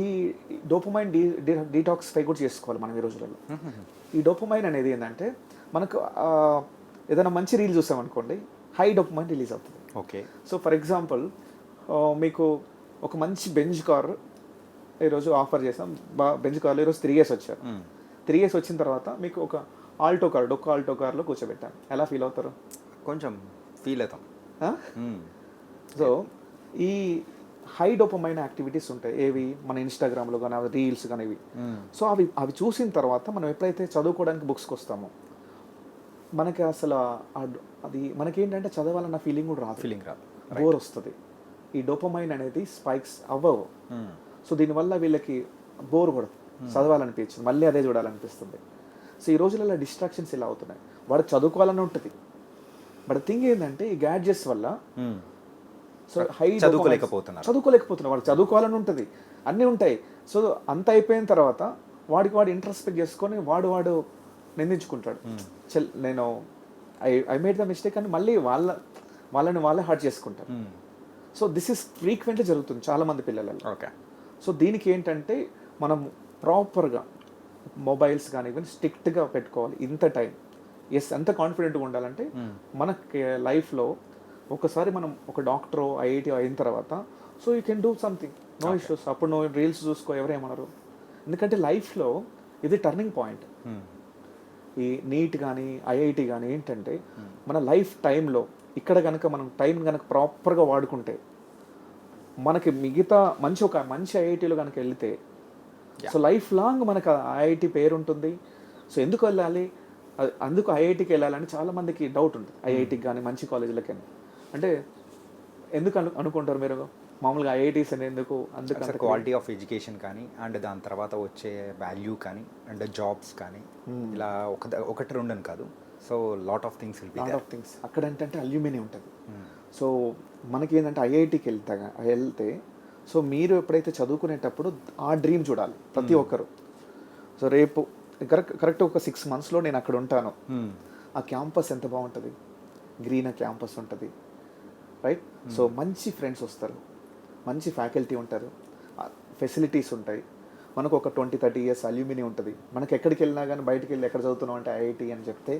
ఈ డోపమైన్ డీటాక్సిఫై కూడా చేసుకోవాలి మనం ఈ రోజులలో. ఈ డోపమైన్ అనేది ఏంటంటే మనకు ఏదైనా మంచి రీల్ చూసామనుకోండి హై డోపమైన్ రిలీజ్ అవుతుంది. ఓకే. సో ఫర్ ఎగ్జాంపుల్ మీకు ఒక మంచి బెంజ్ కార్ ఈరోజు ఆఫర్ చేసాం, బెంజ్ కార్లో ఈరోజు 3 years వచ్చారు. 3 years వచ్చిన తర్వాత మీకు ఒక ఆల్టో కార్, డొక్క ఆల్టో కార్లో కూర్చోబెట్టాను, ఎలా ఫీల్ అవుతారు? కొంచెం ఫీల్ అవుతాం. సో ఈ హై డోపమైన్ యాక్టివిటీస్ ఉంటాయి ఏవి మన ఇన్స్టాగ్రామ్లో కానీ రీల్స్ కానీ ఇవి. సో అవి చూసిన తర్వాత మనం ఎప్పుడైతే చదువుకోవడానికి బుక్స్కి వస్తామో మనకి అసలు అది మనకేంటంటే చదవాలన్న ఫీలింగ్ కూడా రాదు, బోర్ వస్తుంది. ఈ డోపమైన్ అనేది స్పైక్స్ అవ్వవు. సో దీనివల్ల వీళ్ళకి బోర్ కూడా చదవాలనిపించింది, మళ్ళీ అదే చూడాలనిపిస్తుంది. సో ఈ రోజులలో డిస్ట్రాక్షన్స్ ఇలా అవుతున్నాయి. వాడు చదువుకోవాలని ఉంటుంది, బట్ థింగ్ ఏంటంటే ఈ గ్యాడ్జెట్స్ వల్ల సో హై చదువుకోలేకపోతున్నారు. వాడు చదువుకోవాలని ఉంటుంది, అన్నీ ఉంటాయి. సో అంత అయిపోయిన తర్వాత వాడు ఇంట్రస్పెక్ట్ చేసుకొని వాడు నిందించుకుంటాడు, నేను ఐ మేడ్ ద మిస్టేక్ అని మళ్ళీ వాళ్ళే హర్ట్ చేసుకుంటారు. సో దిస్ ఇస్ ఫ్రీక్వెంట్లీ జరుగుతుంది చాలామంది పిల్లలలో. ఓకే. సో దీనికి ఏంటంటే మనం ప్రాపర్గా మొబైల్స్ కానీ ఈవెన్ స్ట్రిక్ట్గా పెట్టుకోవాలి. ఇంత టైం ఎంత కాన్ఫిడెంట్గా ఉండాలంటే మనకి లైఫ్లో ఒకసారి మనం ఒక డాక్టరో ఐఐటీ అయిన తర్వాత so you can do something, no issues. అప్పుడు నువ్వు రీల్స్ చూసుకో, ఎవరేమన్నారు. ఎందుకంటే లైఫ్లో ఇది టర్నింగ్ పాయింట్. ఈ నీట్ కానీ ఐఐటి కానీ ఏంటంటే మన లైఫ్ టైంలో ఇక్కడ కనుక మనం టైం కనుక ప్రాపర్గా వాడుకుంటే మనకి మిగతా మంచి ఐఐటీలో కనుక వెళ్తే సో లైఫ్ లాంగ్ మనకు ఐఐటి పేరు ఉంటుంది. సో ఎందుకు వెళ్ళాలి, అందుకు ఐఐటికి వెళ్ళాలని చాలామందికి డౌట్ ఉంటుంది. ఐఐటికి కానీ మంచి కాలేజీలకి అంటే ఎందుకు అనుకుంటారు మీరు మామూలుగా ఐఐటీస్ అని ఎందుకు? అందుకు క్వాలిటీ ఆఫ్ ఎడ్యుకేషన్ కానీ అండ్ దాని తర్వాత వచ్చే వాల్యూ కానీ అండ్ జాబ్స్ కానీ ఇలా ఒకటి రెండని కాదు. సో లాట్ ఆఫ్ థింగ్స్ అక్కడ ఏంటంటే అల్యూమిని ఉంటుంది. సో మనకి ఏంటంటే ఐఐటికి వెళ్తే సో మీరు ఎప్పుడైతే చదువుకునేటప్పుడు ఆ డ్రీమ్ చూడాలి ప్రతి ఒక్కరు. సో రేపు కరెక్ట్ ఒక 6 monthsలో నేను అక్కడ ఉంటాను, ఆ క్యాంపస్ ఎంత బాగుంటుంది, గ్రీన్ క్యాంపస్ ఉంటుంది, రైట్. సో మంచి ఫ్రెండ్స్ వస్తారు, మంచి ఫ్యాకల్టీ ఉంటారు, ఫెసిలిటీస్ ఉంటాయి. మనకు ఒక 20-30 years అల్యూమిని ఉంటుంది. మనకి ఎక్కడికి వెళ్ళినా కానీ బయటకు వెళ్ళి ఎక్కడ చదువుతున్నాం అంటే ఐఐటి అని చెప్తే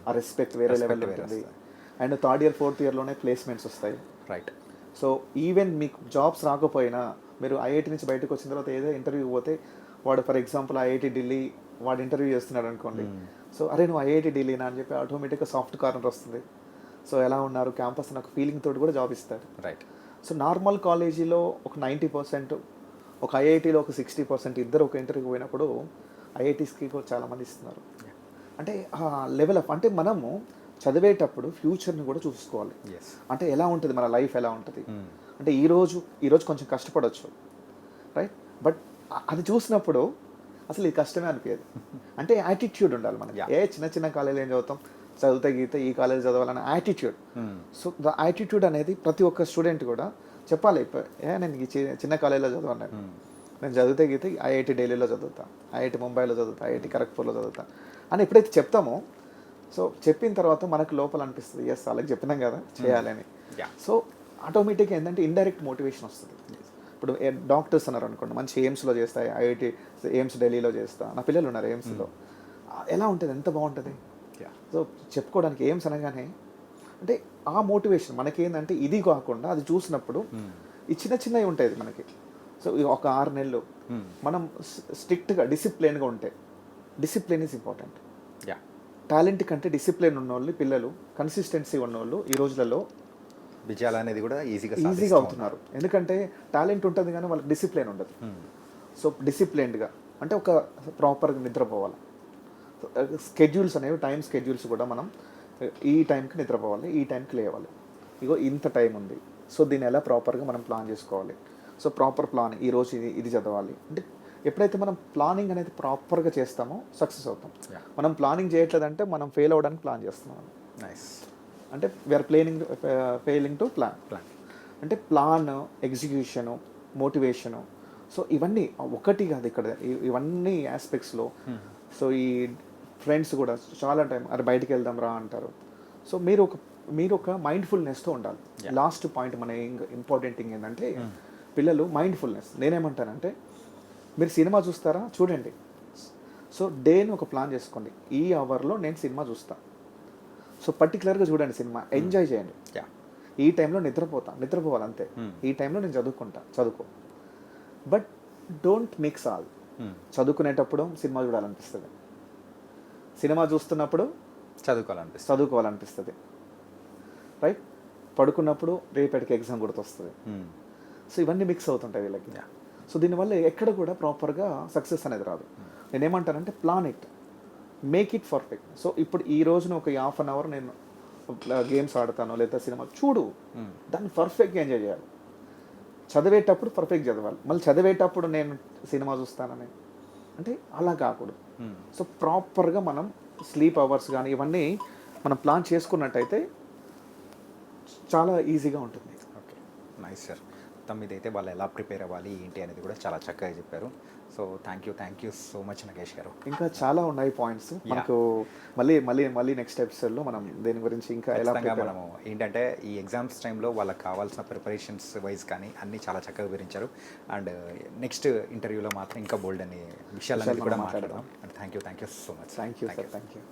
ఆ రెస్పెక్ట్ వేరే లెవెల్లో ఉంటుంది. అండ్ 3rd year 4th yearలోనే ప్లేస్మెంట్స్ వస్తాయి, రైట్. సో ఈవెన్ మీకు జాబ్స్ రాకపోయినా మీరు ఐఐటి నుంచి బయటకు వచ్చిన తర్వాత ఏదో ఇంటర్వ్యూ పోతే వాడు ఫర్ ఎగ్జాంపుల్ ఐఐటి ఢిల్లీ వాడు ఇంటర్వ్యూ చేస్తున్నాడు అనుకోండి. సో అరే నువ్వు ఐఐటి ఢిల్లీనా అని చెప్పి ఆటోమేటిక్గా సాఫ్ట్ కార్నర్ వస్తుంది. సో ఎలా ఉన్నారు క్యాంపస్ నాకు ఫీలింగ్ తోటి కూడా జాబ్ ఇస్తారు, రైట్. సో నార్మల్ కాలేజీలో ఒక 90%, ఒక ఐఐటీలో ఒక 60%, ఇద్దరు ఒక ఇంటర్వ్యూ పోయినప్పుడు ఐఐటీస్కి కూడా చాలామంది ఇస్తున్నారు. అంటే ఆ లెవెల్ ఆఫ్ అంటే మనము చదివేటప్పుడు ఫ్యూచర్ని కూడా చూసుకోవాలి. అంటే ఎలా ఉంటుంది మన లైఫ్, ఎలా ఉంటుంది అంటే ఈరోజు కొంచెం కష్టపడవచ్చు, రైట్. బట్ అది చూసినప్పుడు అసలు ఇది కష్టమే అనిపించదు. అంటే యాటిట్యూడ్ ఉండాలి మనకి. చిన్న కాలేజీలో ఏం చదువుతాం, చదివితే గీతే ఈ కాలేజ్ చదవాలన్న యాటిట్యూడ్. సో ద యాటిట్యూడ్ అనేది ప్రతి ఒక్క స్టూడెంట్ కూడా చెప్పాలి. నేను ఈ చిన్న కాలేజీలో చదవను, నేను చదివితే గీతే ఐఐటి ఢిల్లీలో చదువుతా, ఐఐటి ముంబైలో చదువుతా, ఐఐటి ఖరగ్పూర్లో చదువుతా అని ఎప్పుడైతే చెప్తామో సో చెప్పిన తర్వాత మనకు లోపల అనిపిస్తుంది ఎస్ వాళ్ళకి చెప్పినాం కదా చేయాలని. సో ఆటోమేటిక్గా ఏంటంటే ఇండైరెక్ట్ మోటివేషన్ వస్తుంది. ఇప్పుడు డాక్టర్స్ అన్నారు అనుకోండి, మంచి ఎయిమ్స్లో చేస్తాయి, ఐఐటి ఎయిమ్స్ ఢిల్లీలో చేస్తా, నా పిల్లలు ఉన్నారు ఎయిమ్స్లో, ఎలా ఉంటుంది, ఎంత బాగుంటుంది. సో చెప్పుకోవడానికి ఎయిమ్స్ అనగానే అంటే ఆ మోటివేషన్ మనకేంటంటే ఇది కాకుండా అది చూసినప్పుడు ఈ చిన్నవి ఉంటాయి మనకి. సో ఒక 6 నెలలు మనం స్ట్రిక్ట్గా డిసిప్లిన్గా ఉంటే, డిసిప్లిన్ ఈజ్ ఇంపార్టెంట్. టాలెంట్ కంటే డిసిప్లిన్ ఉన్నోళ్ళు పిల్లలు, కన్సిస్టెన్సీ ఉన్నోళ్ళు ఈ రోజులలో విజయాలు అనేది కూడా ఈజీగా అవుతున్నారు. ఎందుకంటే టాలెంట్ ఉంటుంది కానీ వాళ్ళకి డిసిప్లిన్ ఉండదు. సో డిసిప్లిన్డ్గా అంటే ఒక ప్రాపర్గా నిద్రపోవాలి. స్కెడ్యూల్స్ అనేవి టైం స్కెడ్యూల్స్ కూడా మనం ఈ టైంకి నిద్రపోవాలి, ఈ టైంకి లేవాలి, ఇగో ఇంత టైం ఉంది. సో దీన్ని ఎలా ప్రాపర్గా మనం ప్లాన్ చేసుకోవాలి. సో ప్రాపర్ ప్లాన్, ఈరోజు ఇది చదవాలి అంటే ఎప్పుడైతే మనం ప్లానింగ్ అనేది ప్రాపర్గా చేస్తామో సక్సెస్ అవుతాం. మనం ప్లానింగ్ చేయట్లేదంటే మనం ఫెయిల్ అవ్వడానికి ప్లాన్ చేస్తున్నాం. నైస్. అంటే వీఆర్ ఫెయిలింగ్ టు ప్లాన్. అంటే ప్లాన్, ఎగ్జిక్యూషను, మోటివేషను, సో ఇవన్నీ ఒకటి కాదు ఇక్కడ, ఇవన్నీ ఆస్పెక్ట్స్లో. సో ఈ ఫ్రెండ్స్ కూడా చాలా టైం అరే బయటికి వెళ్దాం రా అంటారు. సో మీరు ఒక మైండ్ఫుల్నెస్తో ఉండాలి. లాస్ట్ పాయింట్ మన ఇంపార్టెంట్ థింగ్ ఏంటంటే పిల్లలు మైండ్ఫుల్నెస్. నేనేమంటానంటే మీరు సినిమా చూస్తారా చూడండి, సో డేని ఒక ప్లాన్ చేసుకోండి, ఈ అవర్లో నేను సినిమా చూస్తాను. సో పర్టికులర్గా చూడండి సినిమా, ఎంజాయ్ చేయండి. ఈ టైంలో నిద్రపోవాలి అంతే. ఈ టైంలో నేను చదువుకో. But don't mix all. చదువుకునేటప్పుడు సినిమా చూడాలనిపిస్తుంది, సినిమా చూస్తున్నప్పుడు చదువుకోవాలనిపిస్తుంది, రైట్? పడుకున్నప్పుడు రేపటికి ఎగ్జామ్ గుర్తొస్తుంది. సో ఇవన్నీ మిక్స్ అవుతుంటాయి వీళ్ళకి. సో దీనివల్ల ఎక్కడ కూడా ప్రాపర్గా సక్సెస్ అనేది రాదు. నేనేమంటానంటే plan it, make it perfect. So ఇప్పుడు ఈ రోజున ఒక హాఫ్ అన్ అవర్ నేను గేమ్స్ ఆడతాను లేదా సినిమా చూడు, దాన్ని పర్ఫెక్ట్గా ఎంజాయ్ చేయాలి. చదివేటప్పుడు పర్ఫెక్ట్ చదవాలి, మళ్ళీ చదివేటప్పుడు నేను సినిమా చూస్తానని అంటే అలా కాకూడదు. సో ప్రాపర్గా మనం స్లీప్ అవర్స్ కానీ ఇవన్నీ మనం ప్లాన్ చేసుకున్నట్టయితే చాలా ఈజీగా ఉంటుంది. Okay, nice sir. మొత్తం మీద అయితే వాళ్ళు ఎలా ప్రిపేర్ అవ్వాలి ఏంటి అనేది కూడా చాలా చక్కగా చెప్పారు. So thank you so much Nagesh గారు. ఇంకా చాలా ఉన్నాయి పాయింట్స్ మనకు. మళ్ళీ నెక్స్ట్ ఎపిసోడ్లో మనం దేని గురించి ఇంకా ఎలా మనము ఏంటంటే ఈ ఎగ్జామ్స్ టైంలో వాళ్ళకి కావాల్సిన ప్రిపరేషన్స్ వైజ్ కానీ అన్నీ చాలా చక్కగా వివరించారు. అండ్ నెక్స్ట్ ఇంటర్వ్యూలో మాత్రం ఇంకా బోల్డ్ అనే విషయాలన్నీ కూడా మాట్లాడదాం. And thank you so much. Thank you.